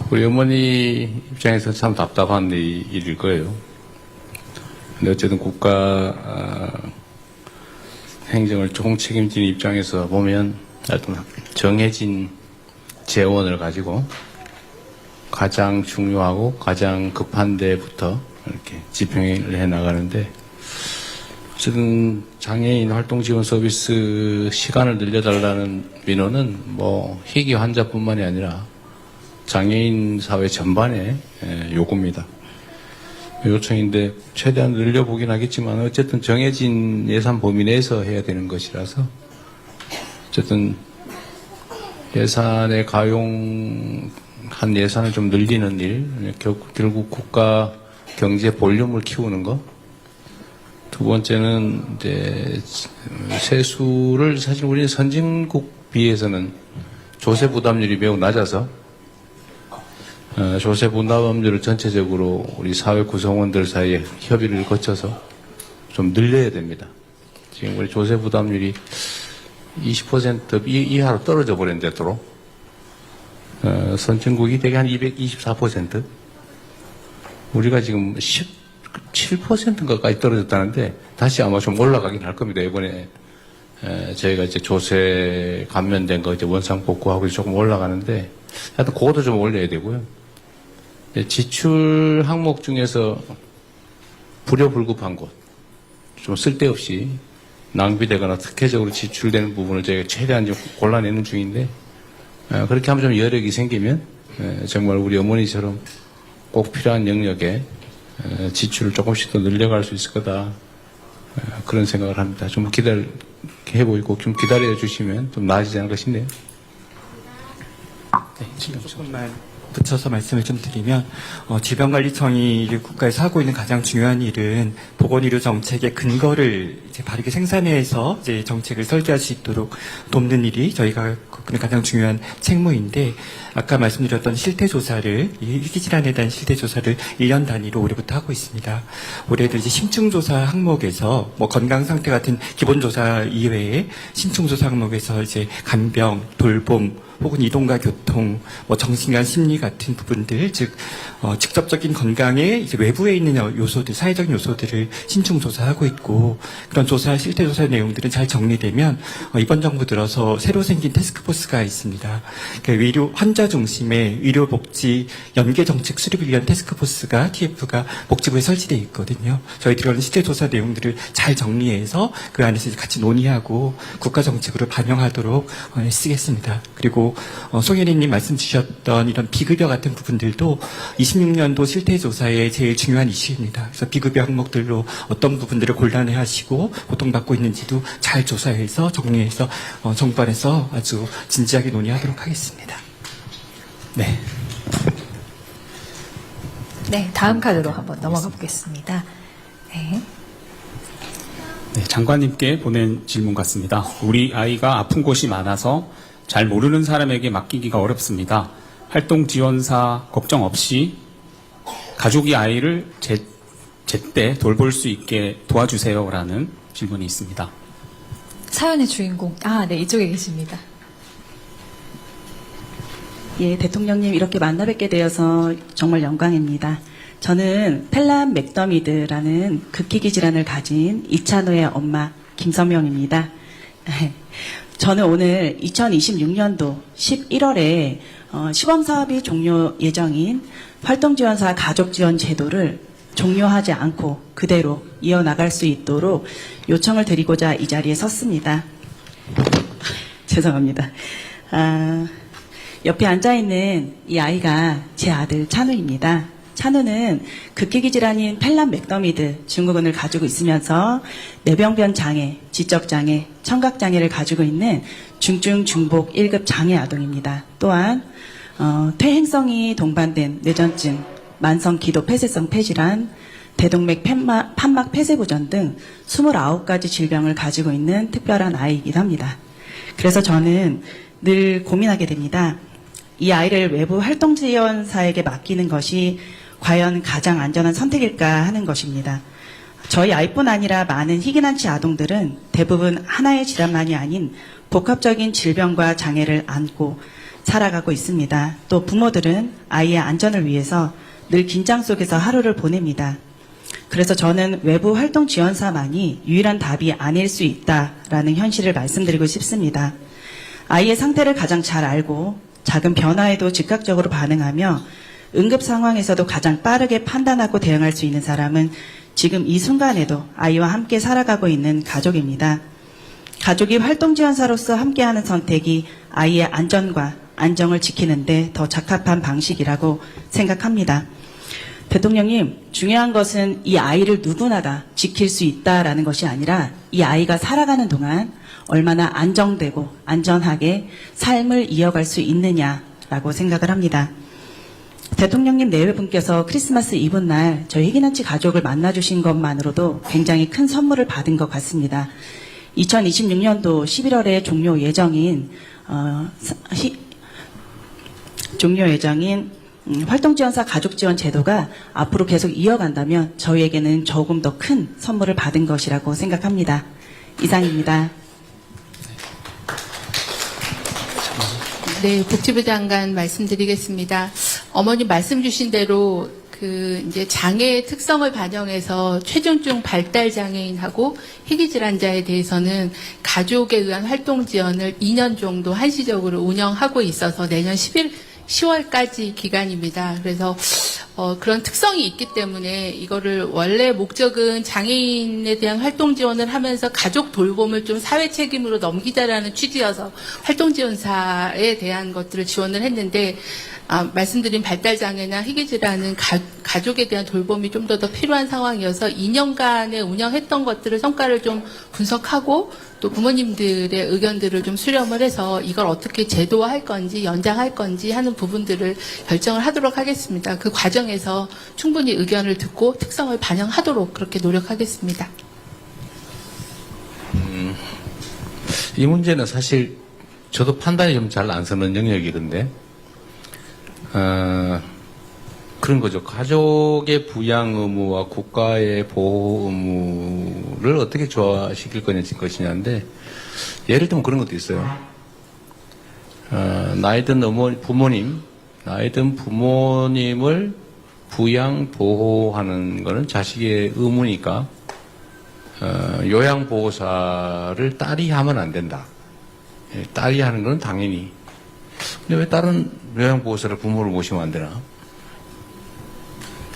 우리 어머니 입장에서 참 답답한 일일 거예요. 근데 어쨌든 국가 행정을 조금 책임지는 입장에서 보면 어떤 정해진 재원을 가지고 가장 중요하고 가장 급한 데부터 이렇게 집행을 해 나가는데 어쨌든 장애인 활동 지원 서비스 시간을 늘려달라는 민원은 뭐 희귀 환자뿐만이 아니라 장애인 사회 전반의 요구입니다. 요청인데 최대한 늘려보긴 하겠지만 어쨌든 정해진 예산 범위 내에서 해야 되는 것이라서 어쨌든 예산에 가용한 예산을 좀 늘리는 일, 결국 국가 경제 볼륨을 키우는 것. 두 번째는 이제 세수를 사실 우리 선진국 비해서는 조세 부담률이 매우 낮아서 조세 부담률을 전체적으로 우리 사회 구성원들 사이에 협의를 거쳐서 좀 늘려야 됩니다. 지금 우리 조세 부담률이 20% 이하로 떨어져 버렸는데 도로 선진국이 대개 한 224%. 우리가 지금 17%인가까지 떨어졌다는데 다시 아마 좀 올라가긴 할 겁니다. 이번에 저희가 이제 조세 감면된 거 이제 원상 복구하고 조금 올라가는데 하여튼 그것도 좀 올려야 되고요. 지출 항목 중에서 불효불급한 곳, 좀 쓸데없이 낭비되거나 특혜적으로 지출되는 부분을 저희가 최대한 좀 골라내는 중인데 그렇게 하면 좀 여력이 생기면 정말 우리 어머니처럼 꼭 필요한 영역에 지출을 조금씩 더 늘려갈 수 있을 거다. 그런 생각을 합니다. 좀 해보이고 좀 기다려 주시면 좀 나아지지 않을까 싶네요. 네, 조금만 붙여서 말씀을 좀 드리면 질병관리청이 국가에서 하고 있는 가장 중요한 일은 보건의료 정책의 근거를 이제 바르게 생산해서 이제 정책을 설계할 수 있도록 돕는 일이 저희가 겪는 가장 중요한 책무인데 아까 말씀드렸던 실태조사를 이 희귀질환에 대한 실태조사를 1년 단위로 올해부터 하고 있습니다. 올해도 이제 심층조사 항목에서 뭐 건강 상태 같은 기본조사 이외에 심층조사 항목에서 이제 간병, 돌봄 혹은 이동과 교통, 뭐 정신과 심리 같은 부분들, 즉 직접적인 건강에 이제 외부에 있는 요소들, 사회적인 요소들을 심층 조사하고 있고 그런 조사, 실태 조사 내용들은 잘 정리되면 이번 정부 들어서 새로 생긴 태스크포스가 있습니다. 그러니까 의료 환자 중심의 의료복지 연계 정책 수립을 위한 태스크포스가 TF가 복지부에 설치되어 있거든요. 저희들이 하는 실태 조사 내용들을 잘 정리해서 그 안에서 같이 논의하고 국가 정책으로 반영하도록 쓰겠습니다. 그리고 송혜리님 말씀 주셨던 이런 비급여 같은 부분들도 26년도 실태조사의 제일 중요한 이슈입니다. 그래서 비급여 항목들로 어떤 부분들을 곤란해하시고 고통받고 있는지도 잘 조사해서 정리해서 정부 안에서 아주 진지하게 논의하도록 하겠습니다. 네. 네, 다음 카드로 한번 넘어가 보겠습니다. 네. 네, 장관님께 보낸 질문 같습니다. 우리 아이가 아픈 곳이 많아서 잘 모르는 사람에게 맡기기가 어렵습니다. 활동 지원사 걱정 없이 가족이 아이를 제때 돌볼 수 있게 도와주세요라는 질문이 있습니다. 사연의 주인공, 네, 이쪽에 계십니다. 예, 대통령님 이렇게 만나 뵙게 되어서 정말 영광입니다. 저는 펠람 맥더미드라는 극희귀 질환을 가진 이찬호의 엄마 김선명입니다. 저는 오늘 2026년도 11월에 시범사업이 종료 예정인 활동지원사 가족지원 제도를 종료하지 않고 그대로 이어나갈 수 있도록 요청을 드리고자 이 자리에 섰습니다. 죄송합니다. 옆에 앉아있는 이 아이가 제 아들 찬우입니다. 찬우는 극희귀 질환인 펠람 맥더미드 증후군을 가지고 있으면서 뇌병변 장애, 지적 장애, 청각 장애를 가지고 있는 중증 중복 1급 장애 아동입니다. 또한 퇴행성이 동반된 뇌전증, 만성 기도 폐쇄성 폐질환, 대동맥 판막 폐쇄부전 등 29가지 질병을 가지고 있는 특별한 아이이기도 합니다. 그래서 저는 늘 고민하게 됩니다. 이 아이를 외부 활동지원사에게 맡기는 것이 과연 가장 안전한 선택일까 하는 것입니다. 저희 아이뿐 아니라 많은 희귀난치 아동들은 대부분 하나의 질환만이 아닌 복합적인 질병과 장애를 안고 살아가고 있습니다. 또 부모들은 아이의 안전을 위해서 늘 긴장 속에서 하루를 보냅니다. 그래서 저는 외부 활동 지원사만이 유일한 답이 아닐 수 있다라는 현실을 말씀드리고 싶습니다. 아이의 상태를 가장 잘 알고 작은 변화에도 즉각적으로 반응하며 응급 상황에서도 가장 빠르게 판단하고 대응할 수 있는 사람은 지금 이 순간에도 아이와 함께 살아가고 있는 가족입니다. 가족이 활동지원사로서 함께하는 선택이 아이의 안전과 안정을 지키는데 더 적합한 방식이라고 생각합니다. 대통령님, 중요한 것은 이 아이를 누구나 다 지킬 수 있다라는 것이 아니라 이 아이가 살아가는 동안 얼마나 안정되고 안전하게 삶을 이어갈 수 있느냐라고 생각을 합니다. 대통령님 내외분께서 크리스마스 이브날 저희 희귀난치 가족을 만나주신 것만으로도 굉장히 큰 선물을 받은 것 같습니다. 2026년도 11월에 종료 예정인 활동지원사 가족지원 제도가 앞으로 계속 이어간다면 저희에게는 조금 더 큰 선물을 받은 것이라고 생각합니다. 이상입니다. 네, 복지부 장관 말씀드리겠습니다. 어머니 말씀 주신 대로 이제 장애의 특성을 반영해서 최중증 발달 장애인하고 희귀 질환자에 대해서는 가족에 의한 활동 지원을 2년 정도 한시적으로 운영하고 있어서 내년 10월까지 기간입니다. 그래서 그런 특성이 있기 때문에 이거를 원래 목적은 장애인에 대한 활동 지원을 하면서 가족 돌봄을 좀 사회 책임으로 넘기자라는 취지여서 활동 지원사에 대한 것들을 지원을 했는데 말씀드린 발달장애나 희귀질환은 가족에 대한 돌봄이 좀 더 필요한 상황이어서 2년간에 운영했던 것들을 성과를 좀 분석하고 또 부모님들의 의견들을 좀 수렴을 해서 이걸 어떻게 제도화할 건지 연장할 건지 하는 부분들을 결정을 하도록 하겠습니다. 그 과정에서 충분히 의견을 듣고 특성을 반영하도록 그렇게 노력하겠습니다. 이 문제는 사실 저도 판단이 좀 잘 안 서는 영역이던데 그런 거죠. 가족의 부양 의무와 국가의 보호 의무를 어떻게 조화시킬 것이냐인데 예를 들면 그런 것도 있어요. 나이든 부모님, 나이든 부모님을 부양 보호하는 것은 자식의 의무니까 요양보호사를 딸이 하면 안 된다. 딸이 하는 건 당연히. 근데 왜 다른 요양보호사를 부모를 모시면 안 되나?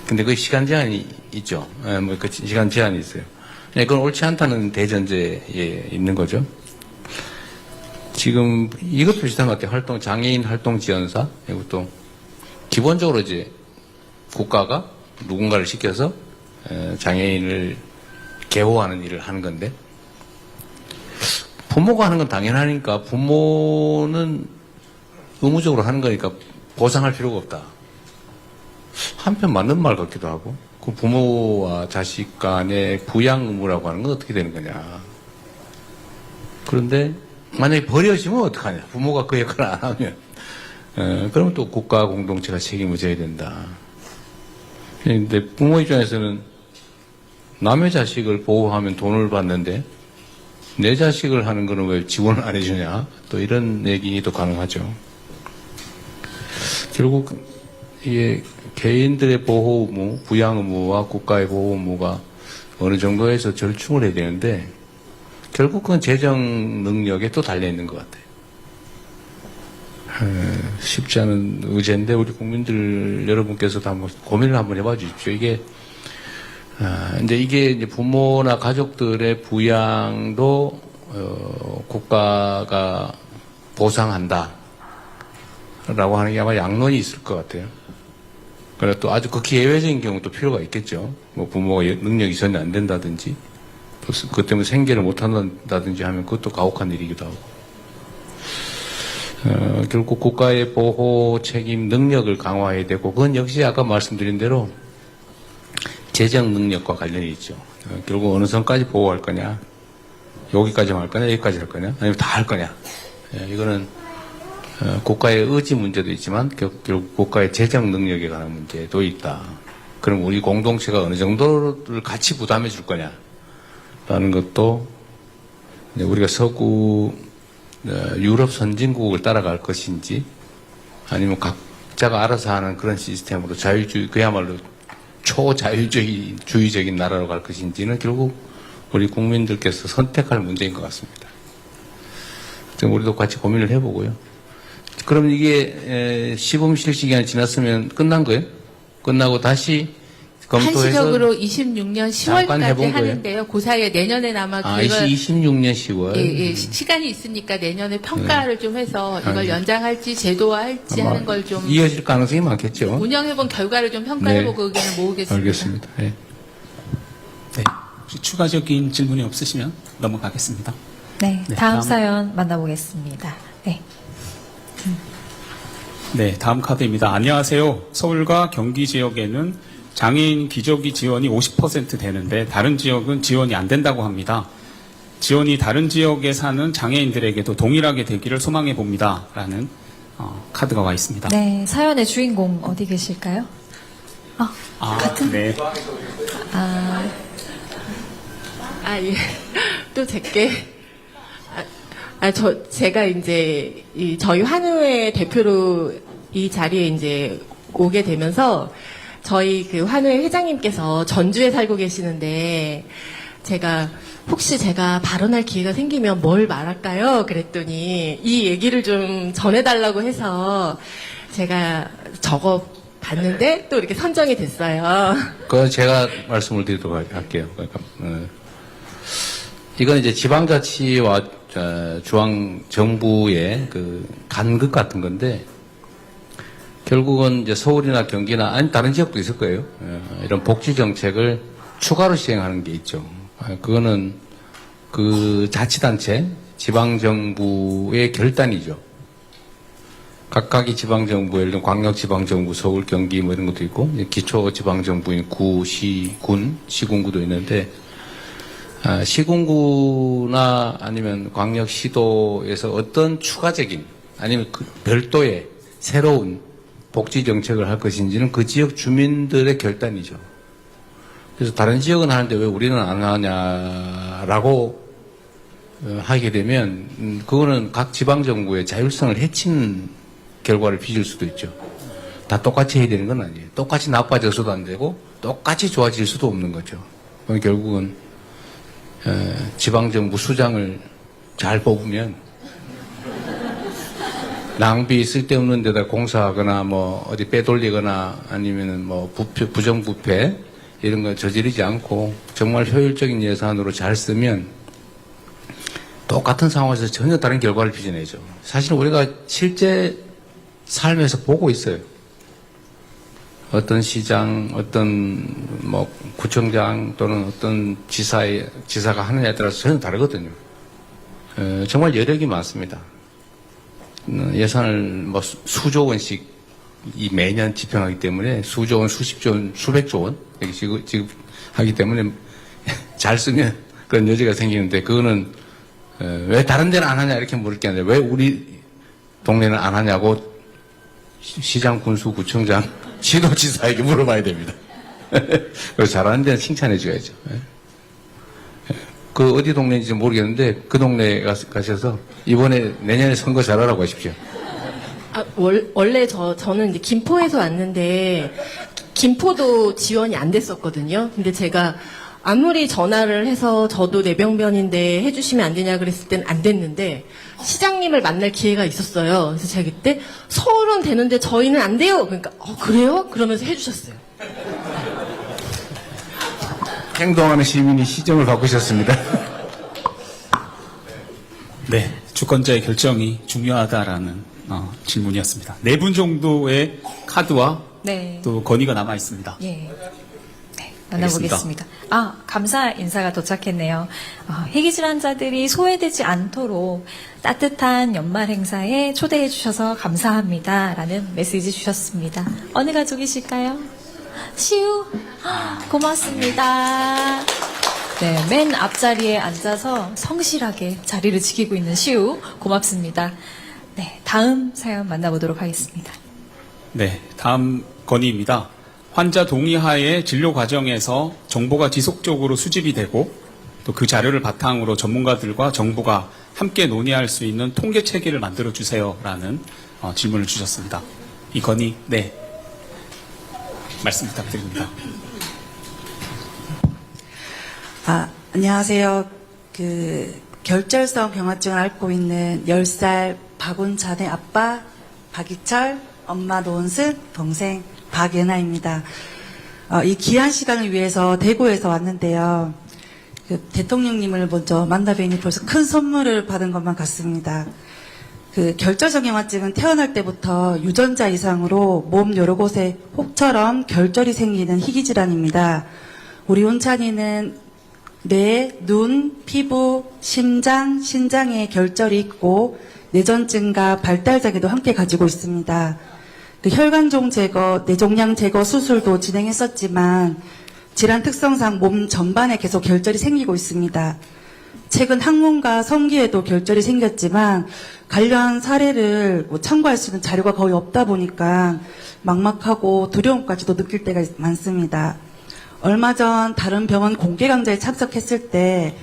근데 그 시간 제한이 있죠. 그 시간 제한이 있어요. 그건 옳지 않다는 대전제에 있는 거죠. 지금 이것 비슷한 것 같아요. 장애인 활동 지원사. 이것도 기본적으로 이제 국가가 누군가를 시켜서 장애인을 개호하는 일을 하는 건데 부모가 하는 건 당연하니까 부모는 의무적으로 하는 거니까 보상할 필요가 없다. 한편 맞는 말 같기도 하고 그 부모와 자식 간의 부양 의무라고 하는 건 어떻게 되는 거냐. 그런데 만약에 버려지면 어떡하냐. 부모가 그 역할을 안 하면 그러면 또 국가 공동체가 책임을 져야 된다. 근데 부모 입장에서는 남의 자식을 보호하면 돈을 받는데 내 자식을 하는 거는 왜 지원을 안 해주냐. 또 이런 얘기도 가능하죠. 결국 이게 개인들의 보호 의무, 부양 의무와 국가의 보호 의무가 어느 정도에서 절충을 해야 되는데 결국 그건 재정 능력에 또 달려있는 것 같아요. 쉽지 않은 의제인데 우리 국민들 여러분께서도 한번 고민을 한번 해봐 주십시오. 이게 이제 부모나 가족들의 부양도 국가가 보상한다 라고 하는 게 아마 양론이 있을 것 같아요. 그러나 또 아주 극히 예외적인 경우도 필요가 있겠죠. 뭐 부모가 능력이 전혀 안 된다든지 또 그것 때문에 생계를 못 한다든지 하면 그것도 가혹한 일이기도 하고 결국 국가의 보호 책임 능력을 강화해야 되고 그건 역시 아까 말씀드린 대로 재정 능력과 관련이 있죠. 결국 어느 선까지 보호할 거냐 여기까지만 할 거냐 여기까지 할 거냐 아니면 다 할 거냐 이거는 국가의 의지 문제도 있지만 결국 국가의 재정 능력에 관한 문제도 있다. 그럼 우리 공동체가 어느 정도를 같이 부담해 줄 거냐라는 것도 우리가 서구 유럽 선진국을 따라갈 것인지 아니면 각자가 알아서 하는 그런 시스템으로 자유주의 그야말로 초자유주의적인 나라로 갈 것인지는 결국 우리 국민들께서 선택할 문제인 것 같습니다. 지금 우리도 같이 고민을 해보고요. 그럼 이게 시범 실시 기간이 지났으면 끝난 거예요? 끝나고 다시 검토해서 한시적으로 26년 잠깐 10월까지 해본 하는데요. 그 사이에 내년에는 아마 그걸 26년 10월. 시간이 있으니까 내년에 평가를 좀 해서 이걸 연장할지 제도화할지 아마 하는 걸 좀 이어질 가능성이 많겠죠. 운영해본 결과를 좀 평가해보고 의견을 모으겠습니다. 알겠습니다. 네. 네. 혹시 추가적인 질문이 없으시면 넘어가겠습니다. 네, 네, 다음 다음. 사연 만나보겠습니다. 네. 네, 다음 카드입니다. 안녕하세요. 서울과 경기 지역에는 장애인 기저귀 지원이 50% 되는데 다른 지역은 지원이 안 된다고 합니다. 지원이 다른 지역에 사는 장애인들에게도 동일하게 되기를 소망해 봅니다. 라는 카드가 와 있습니다. 네, 사연의 주인공 어디 계실까요? 같은. 네. 예. 또 제게. 제가 이제, 저희 환우회 대표로 이 자리에 이제 오게 되면서, 저희 그 환우회 회장님께서 전주에 살고 계시는데 제가 혹시 제가 발언할 기회가 생기면 뭘 말할까요? 그랬더니 이 얘기를 좀 전해달라고 해서 제가 적어 봤는데 또 이렇게 선정이 됐어요. 그건 제가 말씀을 드리도록 할게요. 그러니까, 이건 이제 지방자치와 중앙정부의 그 간극 같은 건데, 결국은 이제 서울이나 경기나, 아니, 다른 지역도 있을 거예요. 이런 복지정책을 추가로 시행하는 게 있죠. 그거는 그 자치단체, 지방정부의 결단이죠. 각각의 지방정부, 예를 들면 광역지방정부, 서울, 경기 뭐 이런 것도 있고, 기초지방정부인 구, 시, 군, 시군구도 있는데, 시군구나 아니면 광역시도에서 어떤 추가적인 아니면 그 별도의 새로운 복지정책을 할 것인지는 그 지역 주민들의 결단이죠. 그래서 다른 지역은 하는데 왜 우리는 안 하냐라고 하게 되면, 그거는 각 지방정부의 자율성을 해치는 결과를 빚을 수도 있죠. 다 똑같이 해야 되는 건 아니에요. 똑같이 나빠져서도 안 되고 똑같이 좋아질 수도 없는 거죠. 그럼 결국은 지방정부 수장을 잘 뽑으면 낭비 쓸데없는 데다 공사하거나 뭐 어디 빼돌리거나 아니면은 뭐 부정부패 이런 거 저지르지 않고 정말 효율적인 예산으로 잘 쓰면 똑같은 상황에서 전혀 다른 결과를 빚어내죠. 사실 우리가 실제 삶에서 보고 있어요. 어떤 시장, 어떤 뭐 구청장 또는 어떤 지사가 하느냐에 따라서 전혀 다르거든요. 정말 여력이 많습니다. 예산을 뭐 수조 원씩 이 매년 집행하기 때문에 수조 원, 수십조 원, 수백조 원 지급하기 때문에 잘 쓰면 그런 여지가 생기는데, 그거는 왜 다른 데는 안 하냐 이렇게 물을 게 아니라 왜 우리 동네는 안 하냐고 시장, 군수, 구청장, 시도지사에게 물어봐야 됩니다. 그래서 잘하는 데는 칭찬해 줘야죠. 그 어디 동네인지 모르겠는데 그 동네에 가셔서 이번에 내년에 선거 잘하라고 하십시오. 원래 저는 이제 김포에서 왔는데 김포도 지원이 안 됐었거든요. 근데 제가 아무리 전화를 해서 저도 내병변인데 해주시면 안 되냐 그랬을 때는 안 됐는데 시장님을 만날 기회가 있었어요. 그래서 제가 그때 서울은 되는데 저희는 안 돼요. 그러니까 그래요? 그러면서 해주셨어요. 행동하는 시민이 시정을 바꾸셨습니다. 네, 주권자의 결정이 중요하다라는 질문이었습니다. 4분 정도의 카드와 네. 또 건의가 남아 있습니다. 예. 네, 만나보겠습니다. 감사 인사가 도착했네요. 희귀질환자들이 소외되지 않도록 따뜻한 연말 행사에 초대해 주셔서 감사합니다라는 메시지 주셨습니다. 어느 가족이실까요? 시우? 고맙습니다. 네, 맨 앞자리에 앉아서 성실하게 자리를 지키고 있는 시우, 고맙습니다. 네, 다음 사연 만나보도록 하겠습니다. 네, 다음 건의입니다. 환자 동의하에 진료 과정에서 정보가 지속적으로 수집이 되고 또 그 자료를 바탕으로 전문가들과 정부가 함께 논의할 수 있는 통계 체계를 만들어 주세요라는 질문을 주셨습니다. 이 건의, 네, 말씀 부탁드립니다. 안녕하세요. 결절성 경화증을 앓고 있는 10살 박운찬의 아빠 박이철, 엄마 노은슬, 동생 박예나입니다. 이 귀한 시간을 위해서 대구에서 왔는데요. 대통령님을 먼저 만나뵈니 벌써 큰 선물을 받은 것만 같습니다. 결절성 경화증은 태어날 때부터 유전자 이상으로 몸 여러 곳에 혹처럼 결절이 생기는 희귀질환입니다. 우리 운찬이는 뇌, 눈, 피부, 심장, 신장에 결절이 있고 뇌전증과 발달장애도 함께 가지고 있습니다. 혈관종 제거, 뇌종양 제거 수술도 진행했었지만 질환 특성상 몸 전반에 계속 결절이 생기고 있습니다. 최근 항문과 성기에도 결절이 생겼지만 관련 사례를 참고할 수 있는 자료가 거의 없다 보니까 막막하고 두려움까지도 느낄 때가 많습니다. 얼마 전 다른 병원 공개 강좌에 참석했을 때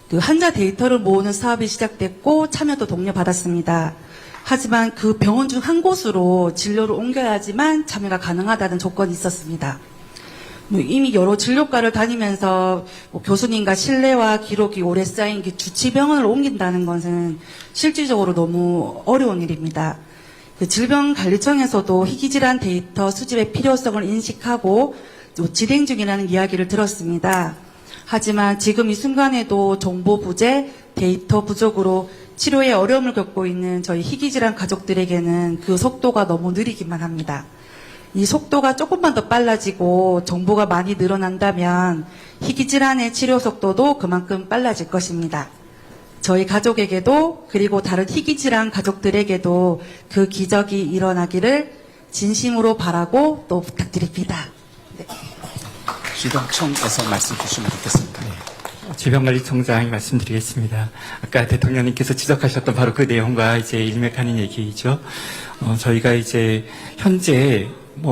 그 환자 데이터를 모으는 사업이 시작됐고 참여도 독려받았습니다. 하지만 그 병원 중 한 곳으로 진료를 옮겨야지만 참여가 가능하다는 조건이 있었습니다. 이미 여러 진료과를 다니면서 교수님과 신뢰와 기록이 오래 쌓인 주치병원을 옮긴다는 것은 실질적으로 너무 어려운 일입니다. 그 질병관리청에서도 희귀질환 데이터 수집의 필요성을 인식하고 진행 중이라는 이야기를 들었습니다. 하지만 지금 이 순간에도 정보 부재, 데이터 부족으로 치료에 어려움을 겪고 있는 저희 희귀질환 가족들에게는 그 속도가 너무 느리기만 합니다. 이 속도가 조금만 더 빨라지고 정보가 많이 늘어난다면 희귀질환의 치료 속도도 그만큼 빨라질 것입니다. 저희 가족에게도 그리고 다른 희귀질환 가족들에게도 그 기적이 일어나기를 진심으로 바라고 또 부탁드립니다. 네. 시도청에서 말씀 주시면 좋겠습니다. 질병관리청장이 말씀드리겠습니다. 아까 대통령님께서 지적하셨던 바로 그 내용과 이제 일맥하는 얘기이죠. 저희가 이제 현재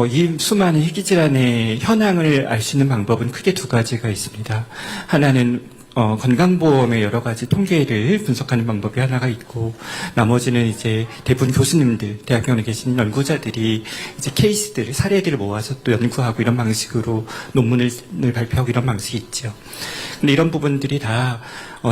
이 수많은 희귀질환의 현황을 알 수 있는 방법은 크게 두 가지가 있습니다. 하나는 건강보험의 여러 가지 통계를 분석하는 방법이 하나가 있고, 나머지는 이제 대부분 교수님들, 대학병원에 계신 연구자들이 이제 케이스들, 사례들을 모아서 또 연구하고 이런 방식으로 논문을 발표하고 이런 방식이 있죠. 근데 이런 부분들이 다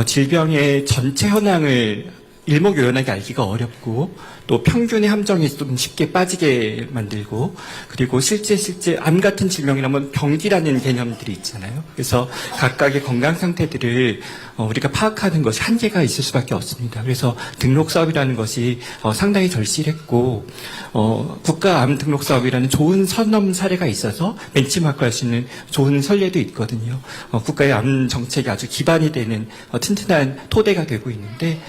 질병의 전체 현황을 일목요연하게 알기가 어렵고, 또 평균의 함정에 좀 쉽게 빠지게 만들고, 그리고 실제 암 같은 질병이라면 병기라는 개념들이 있잖아요. 그래서 각각의 건강 상태들을 우리가 파악하는 것이 한계가 있을 수밖에 없습니다. 그래서 등록 사업이라는 것이 상당히 절실했고, 국가암 등록 사업이라는 좋은 선험 사례가 있어서 벤치마크할 수 있는 좋은 선례도 있거든요. 국가의 암 정책이 아주 기반이 되는 튼튼한 토대가 되고 있는데,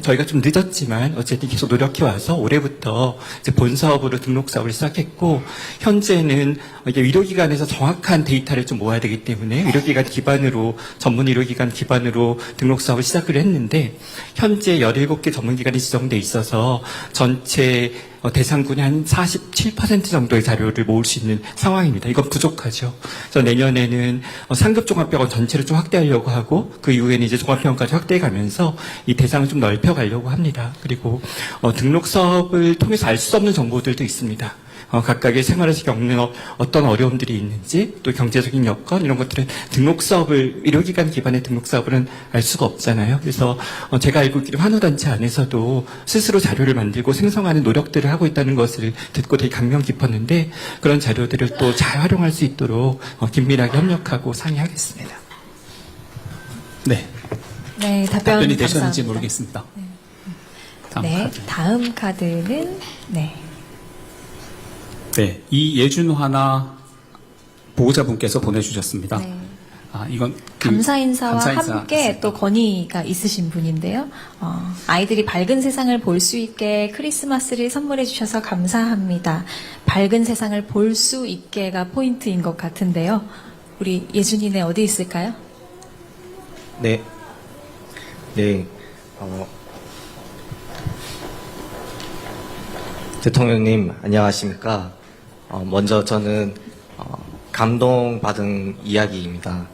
저희가 좀 늦었지만 어쨌든 계속 노력해 와서 올해부터 이제 본 사업으로 등록 사업을 시작했고, 현재는 이게 의료기관에서 정확한 데이터를 좀 모아야 되기 때문에 의료기관 기반으로, 전문 의료기관 기반으로 등록 사업을 시작을 했는데, 현재 17개 전문기관이 지정돼 있어서 전체 대상군의 한 47% 정도의 자료를 모을 수 있는 상황입니다. 이건 부족하죠. 그래서 내년에는 상급 종합병원 전체를 좀 확대하려고 하고, 그 이후에는 이제 종합병원까지 확대해 가면서 이 대상을 좀 넓혀 가려고 합니다. 그리고 등록 사업을 통해서 알 수 없는 정보들도 있습니다. 각각의 생활에서 겪는 어떤 어려움들이 있는지, 또 경제적인 여건, 이런 것들은 등록 사업을, 의료기관 기반의 등록 사업은 알 수가 없잖아요. 그래서 제가 알고 있기로 환우단체 안에서도 스스로 자료를 만들고 생성하는 노력들을 하고 있다는 것을 듣고 되게 감명 깊었는데, 그런 자료들을 또 잘 활용할 수 있도록 긴밀하게 협력하고 상의하겠습니다. 네. 네, 답변이 되셨는지 감사합니다. 모르겠습니다. 다음 카드는 네, 이예준화나 보호자분께서 보내주셨습니다. 네. 이건 감사 인사와 감사 인사 함께 있습니다. 또 건의가 있으신 분인데요. 아이들이 밝은 세상을 볼 수 있게 크리스마스를 선물해 주셔서 감사합니다. 밝은 세상을 볼 수 있게가 포인트인 것 같은데요. 우리 예준이네 어디 있을까요? 네. 대통령님, 안녕하십니까? 먼저 저는 감동받은 이야기입니다.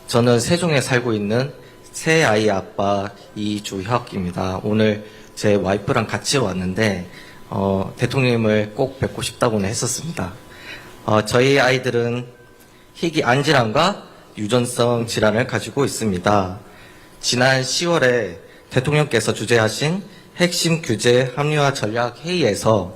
저는 세종에 살고 있는 세 아이 아빠 이주혁입니다. 오늘 제 와이프랑 같이 왔는데 대통령님을 꼭 뵙고 싶다고는 했었습니다. 저희 아이들은 희귀 안질환과 유전성 질환을 가지고 있습니다. 지난 10월에 대통령께서 주재하신 핵심 규제 합리화 전략 회의에서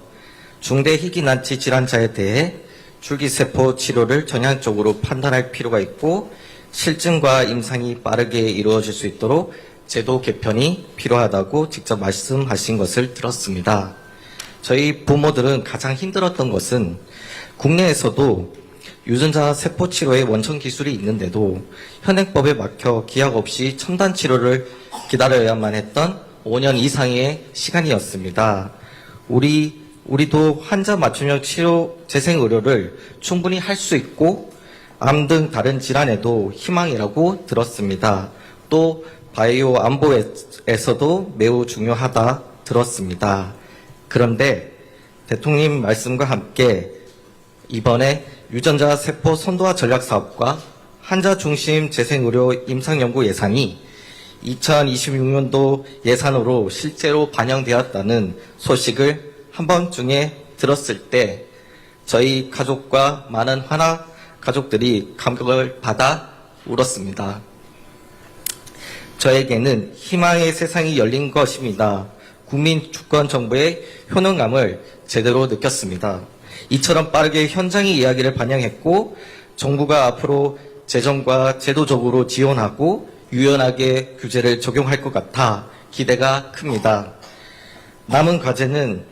중대 희귀 난치 질환자에 대해 줄기세포 치료를 전향적으로 판단할 필요가 있고, 실증과 임상이 빠르게 이루어질 수 있도록 제도 개편이 필요하다고 직접 말씀하신 것을 들었습니다. 저희 부모들은 가장 힘들었던 것은 국내에서도 유전자 세포 치료의 원천 기술이 있는데도 현행법에 막혀 기약 없이 첨단 치료를 기다려야만 했던 5년 이상의 시간이었습니다. 우리도 환자 맞춤형 치료 재생 의료를 충분히 할 수 있고, 암 등 다른 질환에도 희망이라고 들었습니다. 또 바이오 안보에서도 매우 중요하다 들었습니다. 그런데 대통령 말씀과 함께 이번에 유전자 세포 선도화 전략 사업과 환자 중심 재생 의료 임상 연구 예산이 2026년도 예산으로 실제로 반영되었다는 소식을 한밤중에 들었을 때 저희 가족과 많은 하나 가족들이 감격을 받아 울었습니다. 저에게는 희망의 세상이 열린 것입니다. 국민주권정부의 효능감을 제대로 느꼈습니다. 이처럼 빠르게 현장의 이야기를 반영했고 정부가 앞으로 재정과 제도적으로 지원하고 유연하게 규제를 적용할 것 같아 기대가 큽니다. 남은 과제는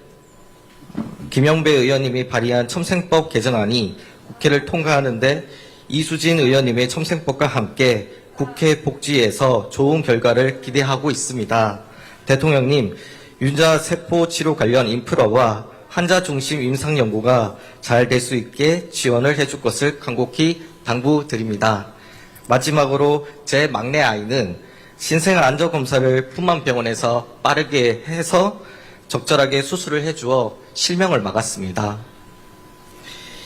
김영배 의원님이 발의한 첨생법 개정안이 국회를 통과하는데 이수진 의원님의 첨생법과 함께 국회 복지에서 좋은 결과를 기대하고 있습니다. 대통령님, 유전자세포 치료 관련 인프라와 환자 중심 임상연구가 잘 될 수 있게 지원을 해줄 것을 간곡히 당부드립니다. 마지막으로 제 막내 아이는 신생아 안전검사를 풍만병원에서 빠르게 해서 적절하게 수술을 해주어 실명을 막았습니다.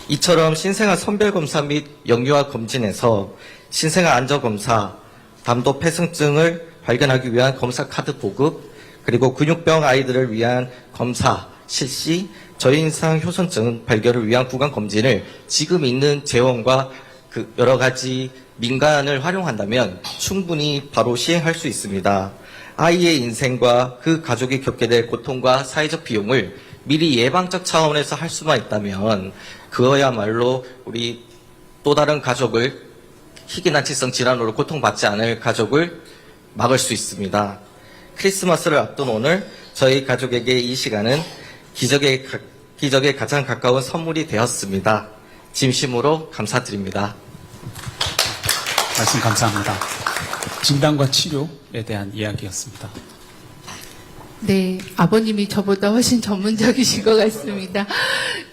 이처럼 신생아 선별검사 및 영유아 검진에서 신생아 안전검사, 담도 폐승증을 발견하기 위한 검사 카드 보급, 그리고 근육병 아이들을 위한 검사, 실시, 저인상 효선증 발견을 위한 구강 검진을 지금 있는 재원과 그 여러 가지 민간을 활용한다면 충분히 바로 시행할 수 있습니다. 아이의 인생과 그 가족이 겪게 될 고통과 사회적 비용을 미리 예방적 차원에서 할 수만 있다면 그거야말로 우리 또 다른 가족을 희귀난치성 질환으로 고통받지 않을 가족을 막을 수 있습니다. 크리스마스를 앞둔 오늘 저희 가족에게 이 시간은 기적에 가장 가까운 선물이 되었습니다. 진심으로 감사드립니다. 말씀 감사합니다. 진단과 치료에 대한 이야기였습니다. 네, 아버님이 저보다 훨씬 전문적이신 것 같습니다.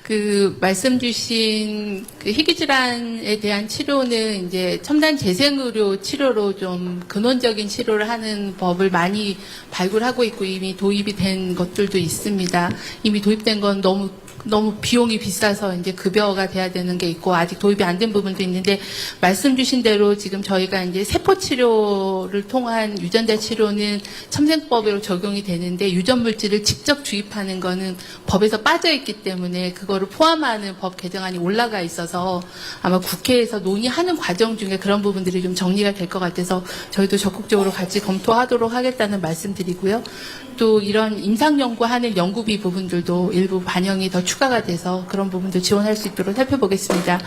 그 말씀 주신 그 희귀질환에 대한 치료는 이제 첨단 재생의료 치료로 좀 근원적인 치료를 하는 법을 많이 발굴하고 있고 이미 도입이 된 것들도 있습니다. 이미 도입된 건 너무 비용이 비싸서 이제 급여가 돼야 되는 게 있고 아직 도입이 안 된 부분도 있는데 말씀 주신 대로 지금 저희가 이제 세포 치료를 통한 유전자 치료는 첨생법으로 적용이 되는데 유전 물질을 직접 주입하는 거는 법에서 빠져 있기 때문에 그거를 포함하는 법 개정안이 올라가 있어서 아마 국회에서 논의하는 과정 중에 그런 부분들이 좀 정리가 될 것 같아서 저희도 적극적으로 같이 검토하도록 하겠다는 말씀드리고요. 또 이런 임상 연구하는 연구비 부분들도 일부 반영이 더 추가가 돼서 그런 부분도 지원할 수 있도록 살펴보겠습니다.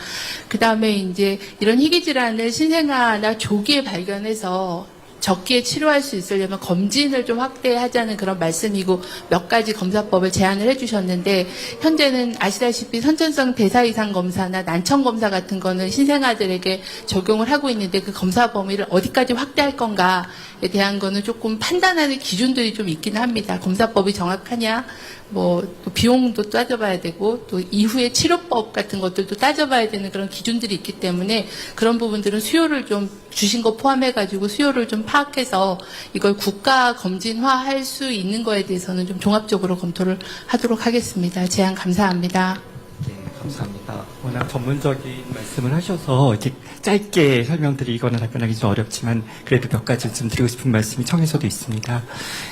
그 다음에 이제 이런 희귀질환을 신생아나 조기에 발견해서 적기에 치료할 수 있으려면 검진을 좀 확대하자는 그런 말씀이고 몇 가지 검사법을 제안을 해주셨는데 현재는 아시다시피 선천성 대사 이상 검사나 난청 검사 같은 거는 신생아들에게 적용을 하고 있는데 그 검사 범위를 어디까지 확대할 건가에 대한 거는 조금 판단하는 기준들이 좀 있긴 합니다. 검사법이 정확하냐, 또 비용도 따져봐야 되고 또 이후에 치료법 같은 것들도 따져봐야 되는 그런 기준들이 있기 때문에 그런 부분들은 수요를 좀 주신 거 포함해가지고 수요를 좀 파악해서 이걸 국가 검진화할 수 있는 거에 대해서는 좀 종합적으로 검토를 하도록 하겠습니다. 제안 감사합니다. 네, 감사합니다. 워낙 전문적인 말씀을 하셔서 이렇게 짧게 설명드리거나 답변하기 좀 어렵지만 그래도 몇 가지 좀 드리고 싶은 말씀이 청에서도 있습니다.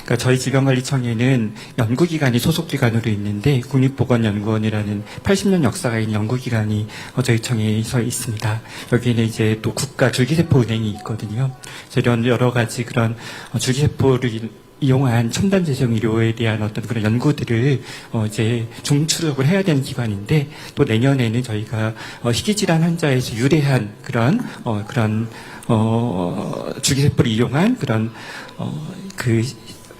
그러니까 저희 질병관리청에는 연구기관이 소속기관으로 있는데 국립보건연구원이라는 80년 역사가 있는 연구기관이 저희 청에서 있습니다. 여기에는 이제 또 국가 줄기세포은행이 있거든요. 이런 여러 가지 그런 줄기세포를 이용한 첨단 재생 의료에 대한 어떤 그런 연구들을 이제 중추적으로 해야 되는 기관인데 또 내년에는 저희가 희귀질환 환자에서 유래한 그런 줄기세포를 이용한 그런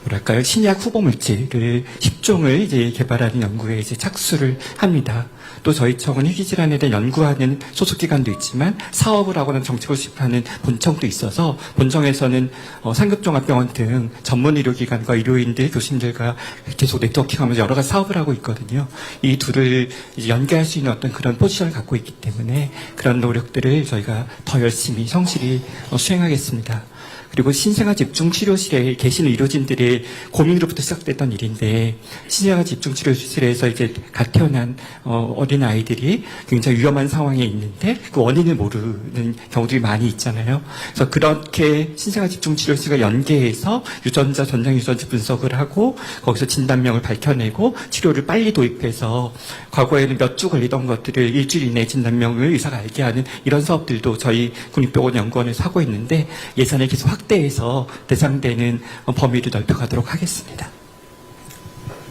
뭐랄까요, 신약 후보 물질을 10종을 이제 개발하는 연구에 이제 착수를 합니다. 또 저희 청은 희귀질환에 대해 연구하는 소속기관도 있지만 사업을 하거나 정책을 수립하는 본청도 있어서 본청에서는 상급종합병원 등 전문 의료기관과 의료인들, 교수님들과 계속 네트워킹하면서 여러 가지 사업을 하고 있거든요. 이 둘을 이제 연계할 수 있는 어떤 그런 포지션을 갖고 있기 때문에 그런 노력들을 저희가 더 열심히 성실히 수행하겠습니다. 그리고 신생아 집중치료실에 계시는 의료진들의 고민으로부터 시작됐던 일인데, 신생아 집중치료실에서 이제 갓 태어난 어린 아이들이 굉장히 위험한 상황에 있는데 그 원인을 모르는 경우들이 많이 있잖아요. 그래서 그렇게 신생아 집중치료실과 연계해서 유전자, 전장 유전자 분석을 하고 거기서 진단명을 밝혀내고 치료를 빨리 도입해서 과거에는 몇 주 걸리던 것들을 일주일 이내에 진단명을 의사가 알게 하는 이런 사업들도 저희 국립병원연구원에서 하고 있는데, 예산을 계속 확대해서 대상되는 범위를 넓혀가도록 하겠습니다.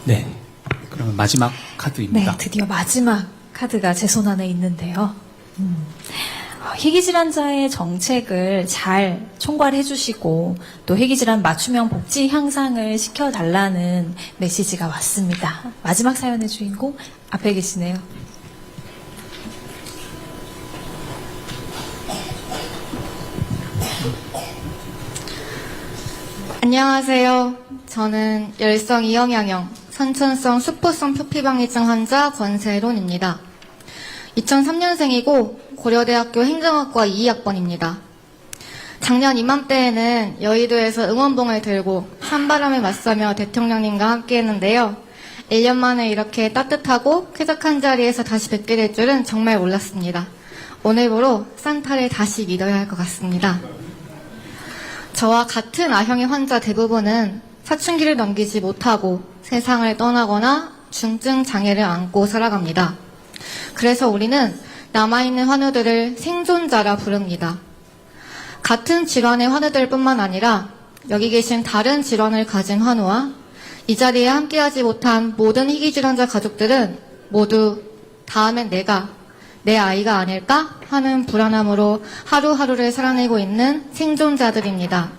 네. 그러면 마지막 카드입니다. 네, 드디어 마지막 카드가 제 손 안에 있는데요. 희귀질환자의 정책을 잘 총괄해 주시고 또 희귀질환 맞춤형 복지 향상을 시켜달라는 메시지가 왔습니다. 마지막 사연의 주인공 앞에 계시네요. 안녕하세요. 저는 열성 이영양형, 선천성 수포성 표피방해증 환자 권세론입니다. 2003년생이고 고려대학교 행정학과 2학번입니다. 작년 이맘때에는 여의도에서 응원봉을 들고 찬바람에 맞서며 대통령님과 함께했는데요. 1년 만에 이렇게 따뜻하고 쾌적한 자리에서 다시 뵙게 될 줄은 정말 몰랐습니다. 오늘부로 산타를 다시 믿어야 할 것 같습니다. 저와 같은 아형의 환자 대부분은 사춘기를 넘기지 못하고 세상을 떠나거나 중증 장애를 안고 살아갑니다. 그래서 우리는 남아있는 환우들을 생존자라 부릅니다. 같은 질환의 환우들 뿐만 아니라 여기 계신 다른 질환을 가진 환우와 이 자리에 함께하지 못한 모든 희귀질환자 가족들은 모두 다음엔 내가, 내 아이가 아닐까 하는 불안함으로 하루하루를 살아내고 있는 생존자들입니다.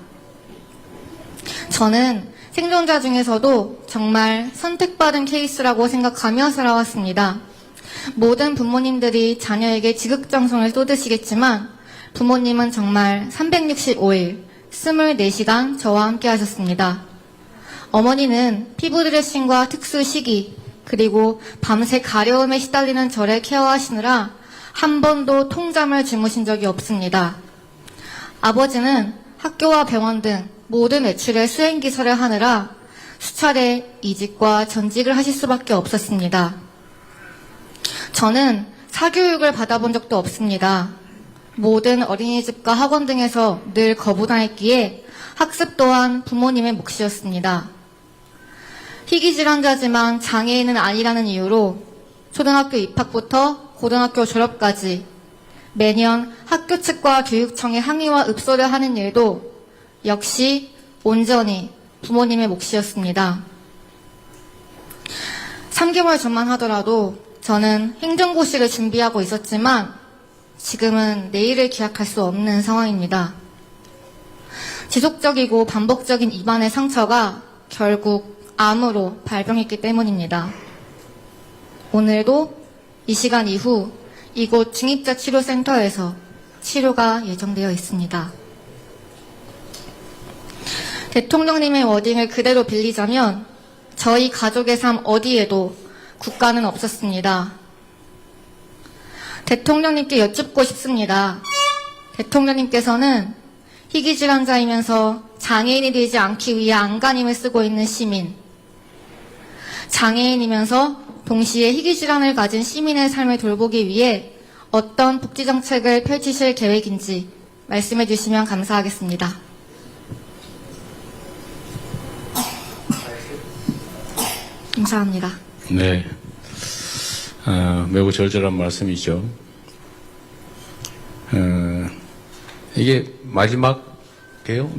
저는 생존자 중에서도 정말 선택받은 케이스라고 생각하며 살아왔습니다. 모든 부모님들이 자녀에게 지극정성을 쏟으시겠지만 부모님은 정말 365일 24시간 저와 함께 하셨습니다. 어머니는 피부 드레싱과 특수 시기 그리고 밤새 가려움에 시달리는 저를 케어하시느라 한 번도 통잠을 주무신 적이 없습니다. 아버지는 학교와 병원 등 모든 외출의 수행기사를 하느라 수차례 이직과 전직을 하실 수밖에 없었습니다. 저는 사교육을 받아본 적도 없습니다. 모든 어린이집과 학원 등에서 늘 거부당했기에 학습 또한 부모님의 몫이었습니다. 희귀질환자지만 장애인은 아니라는 이유로 초등학교 입학부터 고등학교 졸업까지 매년 학교 측과 교육청에 항의와 읍소를 하는 일도 역시 온전히 부모님의 몫이었습니다. 3개월 전만 하더라도 저는 행정고시를 준비하고 있었지만 지금은 내일을 기약할 수 없는 상황입니다. 지속적이고 반복적인 입안의 상처가 결국 암으로 발병했기 때문입니다. 오늘도 이 시간 이후 이곳 중입자치료센터에서 치료가 예정되어 있습니다. 대통령님의 워딩을 그대로 빌리자면 저희 가족의 삶 어디에도 국가는 없었습니다. 대통령님께 여쭙고 싶습니다. 대통령님께서는 희귀질환자이면서 장애인이 되지 않기 위해 안간힘을 쓰고 있는 시민, 장애인이면서 동시에 희귀질환을 가진 시민의 삶을 돌보기 위해 어떤 복지정책을 펼치실 계획인지 말씀해 주시면 감사하겠습니다. 감사합니다. 네. 매우 절절한 말씀이죠. 이게 마지막이에요?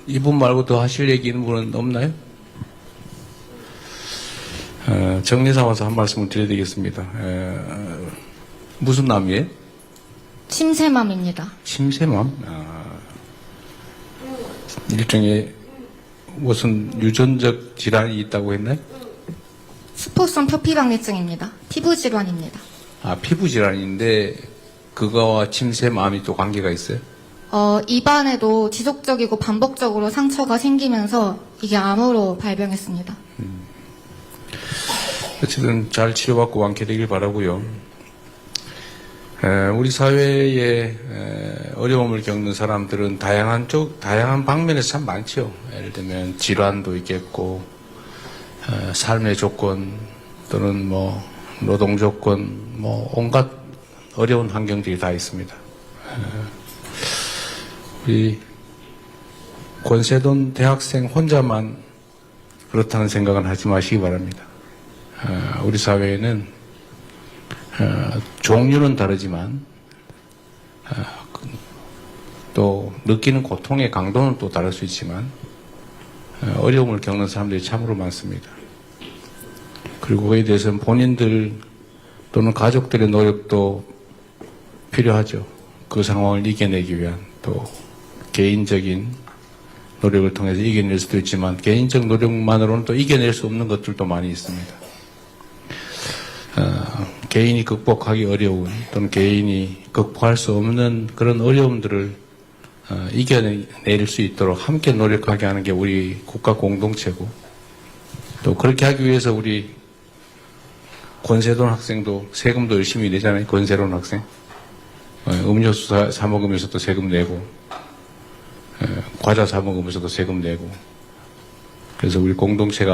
이분 말고 더 하실 얘기 있는 분은 없나요? 정리 삼아서 한 말씀을 드려야 되겠습니다. 무슨 암이에요? 침샘암입니다. 침샘암? 일종의 무슨 유전적 질환이 있다고 했나요? 수포성 표피방해증입니다. 피부질환입니다. 피부질환인데 그거와 침샘암이 또 관계가 있어요? 입안에도 지속적이고 반복적으로 상처가 생기면서 이게 암으로 발병했습니다. 어쨌든 잘 치료받고 완쾌되길 바라고요. 우리 사회에 어려움을 겪는 사람들은 다양한 방면에서 참 많죠. 예를 들면 질환도 있겠고, 삶의 조건 또는 뭐 노동 조건, 뭐 온갖 어려운 환경들이 다 있습니다. 우리 권세돈 대학생 혼자만 그렇다는 생각은 하지 마시기 바랍니다. 우리 사회에는 종류는 다르지만 또 느끼는 고통의 강도는 또 다를 수 있지만 어려움을 겪는 사람들이 참으로 많습니다. 그리고 그에 대해서는 본인들 또는 가족들의 노력도 필요하죠. 그 상황을 이겨내기 위한 또 개인적인 노력을 통해서 이겨낼 수도 있지만 개인적 노력만으로는 또 이겨낼 수 없는 것들도 많이 있습니다. 개인이 극복하기 어려운 또는 개인이 극복할 수 없는 그런 어려움들을 이겨낼 수 있도록 함께 노력하게 하는 게 우리 국가 공동체고, 또 그렇게 하기 위해서 우리 권세돈 학생도 세금도 열심히 내잖아요. 권세돈 학생. 음료수 사 먹으면서도 세금 내고, 과자 사 먹으면서도 세금 내고. 그래서 우리 공동체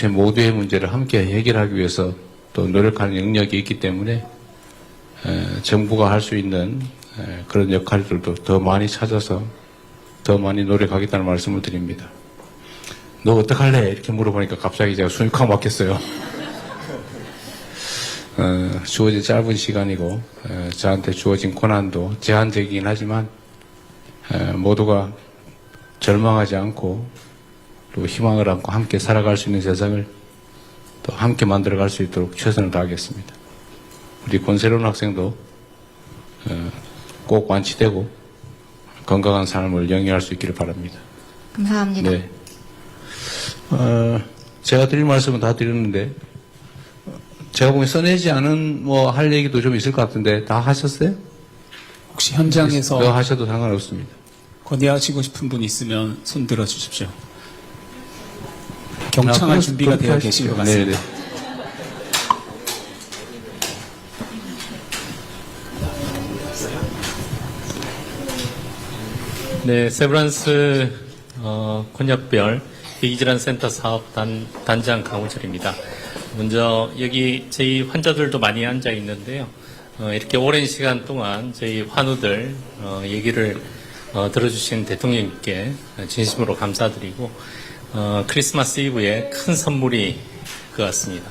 모두의 문제를 함께 해결하기 위해서 또 노력하는 영역이 있기 때문에 정부가 할 수 있는 그런 역할들도 더 많이 찾아서 더 많이 노력하겠다는 말씀을 드립니다. 너 어떡할래? 이렇게 물어보니까 갑자기 제가 숨이 콱 막혔어요. 주어진 짧은 시간이고 저한테 주어진 고난도 제한적이긴 하지만 모두가 절망하지 않고 또 희망을 안고 함께 살아갈 수 있는 세상을 또 함께 만들어갈 수 있도록 최선을 다하겠습니다. 우리 권세론 학생도 꼭 완치되고 건강한 삶을 영위할 수 있기를 바랍니다. 감사합니다. 네. 제가 드릴 말씀은 다 드렸는데 제가 보기엔 써내지 않은 뭐 할 얘기도 좀 있을 것 같은데 다 하셨어요? 혹시 현장에서 더 하셔도 상관없습니다. 건의하시고 싶은 분 있으면 손 들어 주십시오. 경청할 준비가 되어 계신 것 같습니다. 네네. 네, 세브란스 곤약별 희귀질환 센터 사업 단장 강우철입니다. 먼저 여기 저희 환자들도 많이 앉아 있는데요. 이렇게 오랜 시간 동안 저희 환우들 얘기를 들어주신 대통령님께 진심으로 감사드리고 크리스마스 이브에 큰 선물이 것 같습니다.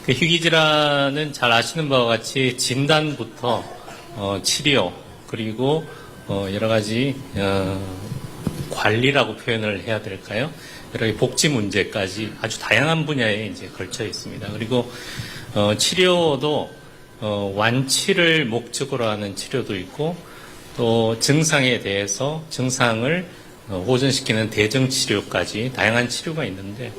그 희귀질환은 잘 아시는 바와 같이 진단부터 치료 그리고 여러 가지 관리라고 표현을 해야 될까요? 여러 가지 복지 문제까지 아주 다양한 분야에 이제 걸쳐 있습니다. 그리고 치료도 완치를 목적으로 하는 치료도 있고 또 증상에 대해서 증상을 호전시키는 대증 치료까지 다양한 치료가 있는데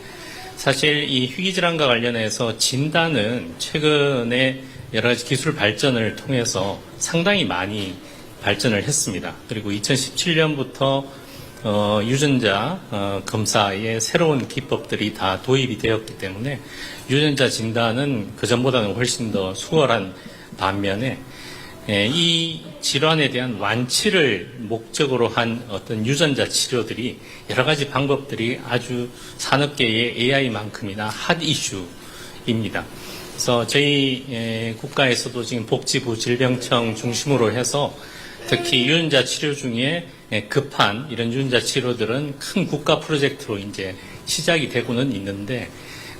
사실 이 희귀질환과 관련해서 진단은 최근에 여러 가지 기술 발전을 통해서 상당히 많이 발전을 했습니다. 그리고 2017년부터 유전자 검사의 새로운 기법들이 다 도입이 되었기 때문에 유전자 진단은 그전보다는 훨씬 더 수월한 반면에 이 질환에 대한 완치를 목적으로 한 어떤 유전자 치료들이 여러 가지 방법들이 아주 산업계의 AI만큼이나 핫 이슈입니다. 그래서 저희 국가에서도 지금 복지부 질병청 중심으로 해서 특히 유전자 치료 중에 급한 이런 유전자 치료들은 큰 국가 프로젝트로 이제 시작이 되고는 있는데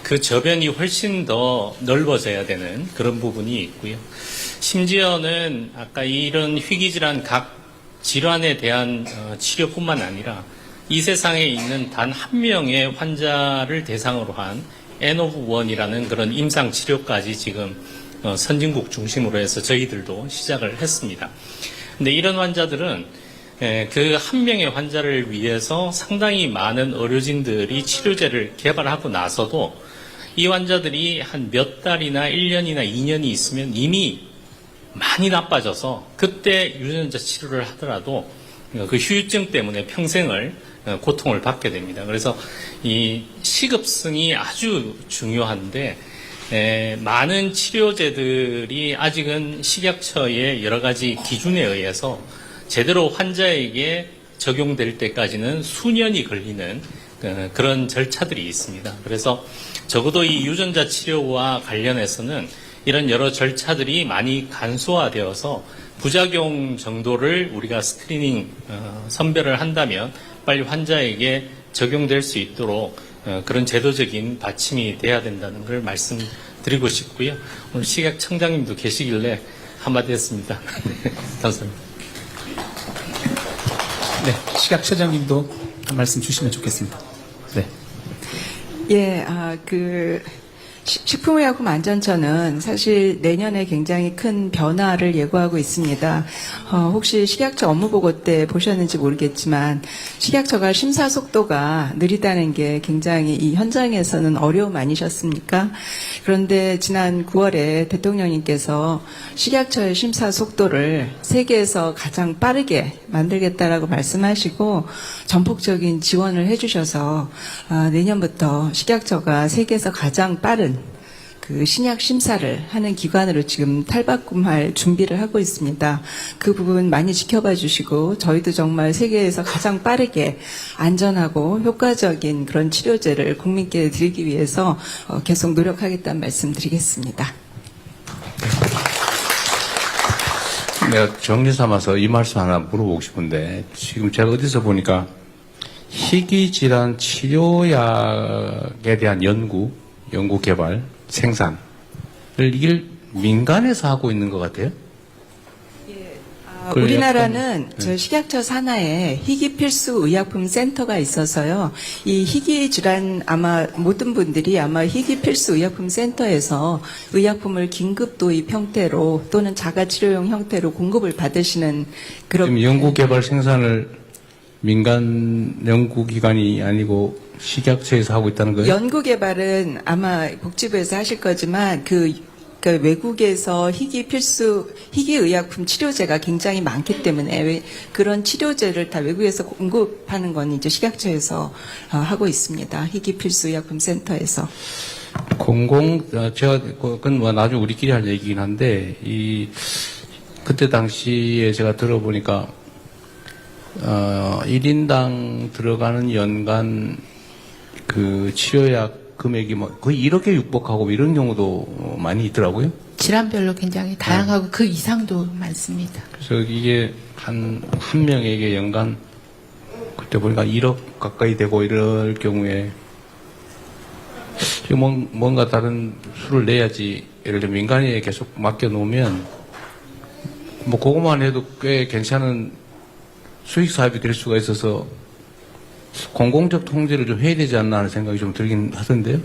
그 저변이 훨씬 더 넓어져야 되는 그런 부분이 있고요. 심지어는 아까 이런 희귀질환 각 질환에 대한 치료뿐만 아니라 이 세상에 있는 단 한 명의 환자를 대상으로 한 N of 1이라는 그런 임상 치료까지 지금 선진국 중심으로 해서 저희들도 시작을 했습니다. 근데 이런 환자들은 그 한 명의 환자를 위해서 상당히 많은 의료진들이 치료제를 개발하고 나서도 이 환자들이 한 몇 달이나 1년이나 2년이 있으면 이미 많이 나빠져서 그때 유전자 치료를 하더라도 그 후유증 때문에 평생을 고통을 받게 됩니다. 그래서 이 시급성이 아주 중요한데 많은 치료제들이 아직은 식약처의 여러 가지 기준에 의해서 제대로 환자에게 적용될 때까지는 수년이 걸리는 그런 절차들이 있습니다. 그래서 적어도 이 유전자 치료와 관련해서는 이런 여러 절차들이 많이 간소화되어서 부작용 정도를 우리가 스크리닝 선별을 한다면 빨리 환자에게 적용될 수 있도록 그런 제도적인 받침이 돼야 된다는 걸 말씀드리고 싶고요. 오늘 식약청장님도 계시길래 한마디 했습니다. 감사합니다. 네, 식약처장님도 한 말씀 주시면 좋겠습니다. 네. 예, 식품의약품안전처는 사실 내년에 굉장히 큰 변화를 예고하고 있습니다. 혹시 식약처 업무보고 때 보셨는지 모르겠지만 식약처가 심사 속도가 느리다는 게 굉장히 이 현장에서는 어려움 아니셨습니까? 그런데 지난 9월에 대통령님께서 식약처의 심사 속도를 세계에서 가장 빠르게 만들겠다라고 말씀하시고 전폭적인 지원을 해주셔서 내년부터 식약처가 세계에서 가장 빠른 그 신약 심사를 하는 기관으로 지금 탈바꿈할 준비를 하고 있습니다. 그 부분 많이 지켜봐 주시고 저희도 정말 세계에서 가장 빠르게 안전하고 효과적인 그런 치료제를 국민께 드리기 위해서 계속 노력하겠다는 말씀 드리겠습니다. 내가 정리 삼아서 이 말씀 하나 물어보고 싶은데 지금 제가 어디서 보니까 희귀질환 치료약에 대한 연구 개발, 생산을 이걸 민간에서 하고 있는 것 같아요. 우리나라는 저 식약처 산하에 희귀필수 의약품 센터가 있어서요. 이 희귀질환 아마 모든 분들이 아마 희귀필수 의약품 센터에서 의약품을 긴급 도입 형태로 또는 자가치료용 형태로 공급을 받으시는 그런. 지금 연구개발 생산을 민간 연구기관이 아니고 식약처에서 하고 있다는 거예요? 연구개발은 아마 복지부에서 하실 거지만 외국에서 희귀의약품 치료제가 굉장히 많기 때문에 그런 치료제를 다 외국에서 공급하는 건 이제 식약처에서 하고 있습니다. 희귀필수의약품 센터에서. 그건 뭐 나중에 우리끼리 할 얘기긴 한데, 그때 당시에 제가 들어보니까, 1인당 들어가는 연간 그 치료약 금액이 뭐 거의 1억에 육박하고 이런 경우도 많이 있더라고요. 질환별로 굉장히 다양하고 그 이상도 많습니다. 그래서 이게 한 명에게 연간 그때 보니까 1억 가까이 되고 이럴 경우에 뭔가 다른 수를 내야지. 예를 들어 민간에 계속 맡겨놓으면 뭐 그것만 해도 꽤 괜찮은 수익 사업이 될 수가 있어서 공공적 통제를 좀 해야 되지 않나 하는 생각이 좀 들긴 하던데요.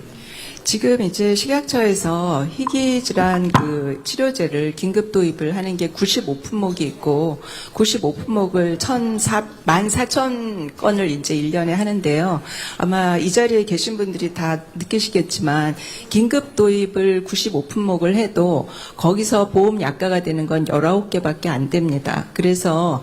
지금 이제 식약처에서 희귀질환 그 치료제를 긴급 도입을 하는 게 95품목이 있고 95품목을 14,000건을 이제 1년에 하는데요. 아마 이 자리에 계신 분들이 다 느끼시겠지만 긴급 도입을 95품목을 해도 거기서 보험 약가가 되는 건 19개밖에 안 됩니다. 그래서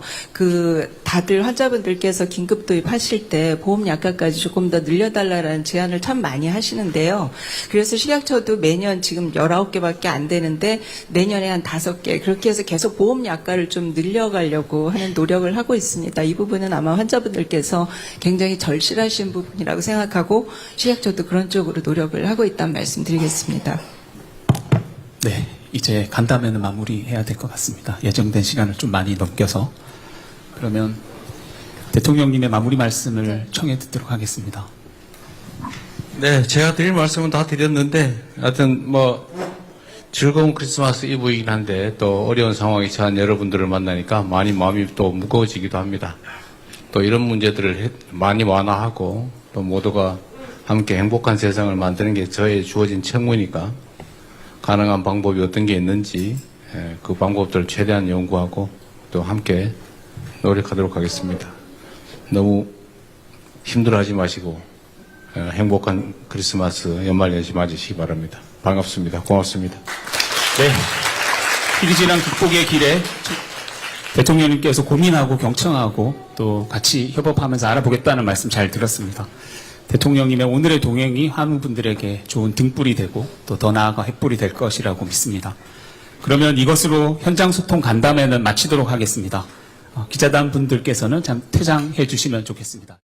다들 환자분들께서 긴급 도입하실 때 보험 약가까지 조금 더 늘려달라는 제안을 참 많이 하시는데요. 그래서 식약처도 매년 지금 19개밖에 안 되는데 내년에 한 5개 그렇게 해서 계속 보험 약가를 좀 늘려가려고 하는 노력을 하고 있습니다. 이 부분은 아마 환자분들께서 굉장히 절실하신 부분이라고 생각하고 식약처도 그런 쪽으로 노력을 하고 있다는 말씀 드리겠습니다. 네, 이제 간담회는 마무리해야 될 것 같습니다. 예정된 시간을 좀 많이 넘겨서. 그러면 대통령님의 마무리 말씀을 청해 듣도록 하겠습니다. 네, 제가 드릴 말씀은 다 드렸는데, 하여튼 즐거운 크리스마스 이브이긴 한데, 또 어려운 상황에 처한 여러분들을 만나니까 많이 마음이 또 무거워지기도 합니다. 또 이런 문제들을 많이 완화하고, 또 모두가 함께 행복한 세상을 만드는 게 저의 주어진 책무니까, 가능한 방법이 어떤 게 있는지, 그 방법들을 최대한 연구하고, 또 함께 노력하도록 하겠습니다. 너무 힘들어하지 마시고, 행복한 크리스마스 연말연시 맞으시기 바랍니다. 반갑습니다. 고맙습니다. 네. 희귀질환 극복의 길에 대통령님께서 고민하고 경청하고 또 같이 협업하면서 알아보겠다는 말씀 잘 들었습니다. 대통령님의 오늘의 동행이 환우분들에게 좋은 등불이 되고 또 더 나아가 횃불이 될 것이라고 믿습니다. 그러면 이것으로 현장 소통 간담회는 마치도록 하겠습니다. 기자단 분들께서는 퇴장해 주시면 좋겠습니다.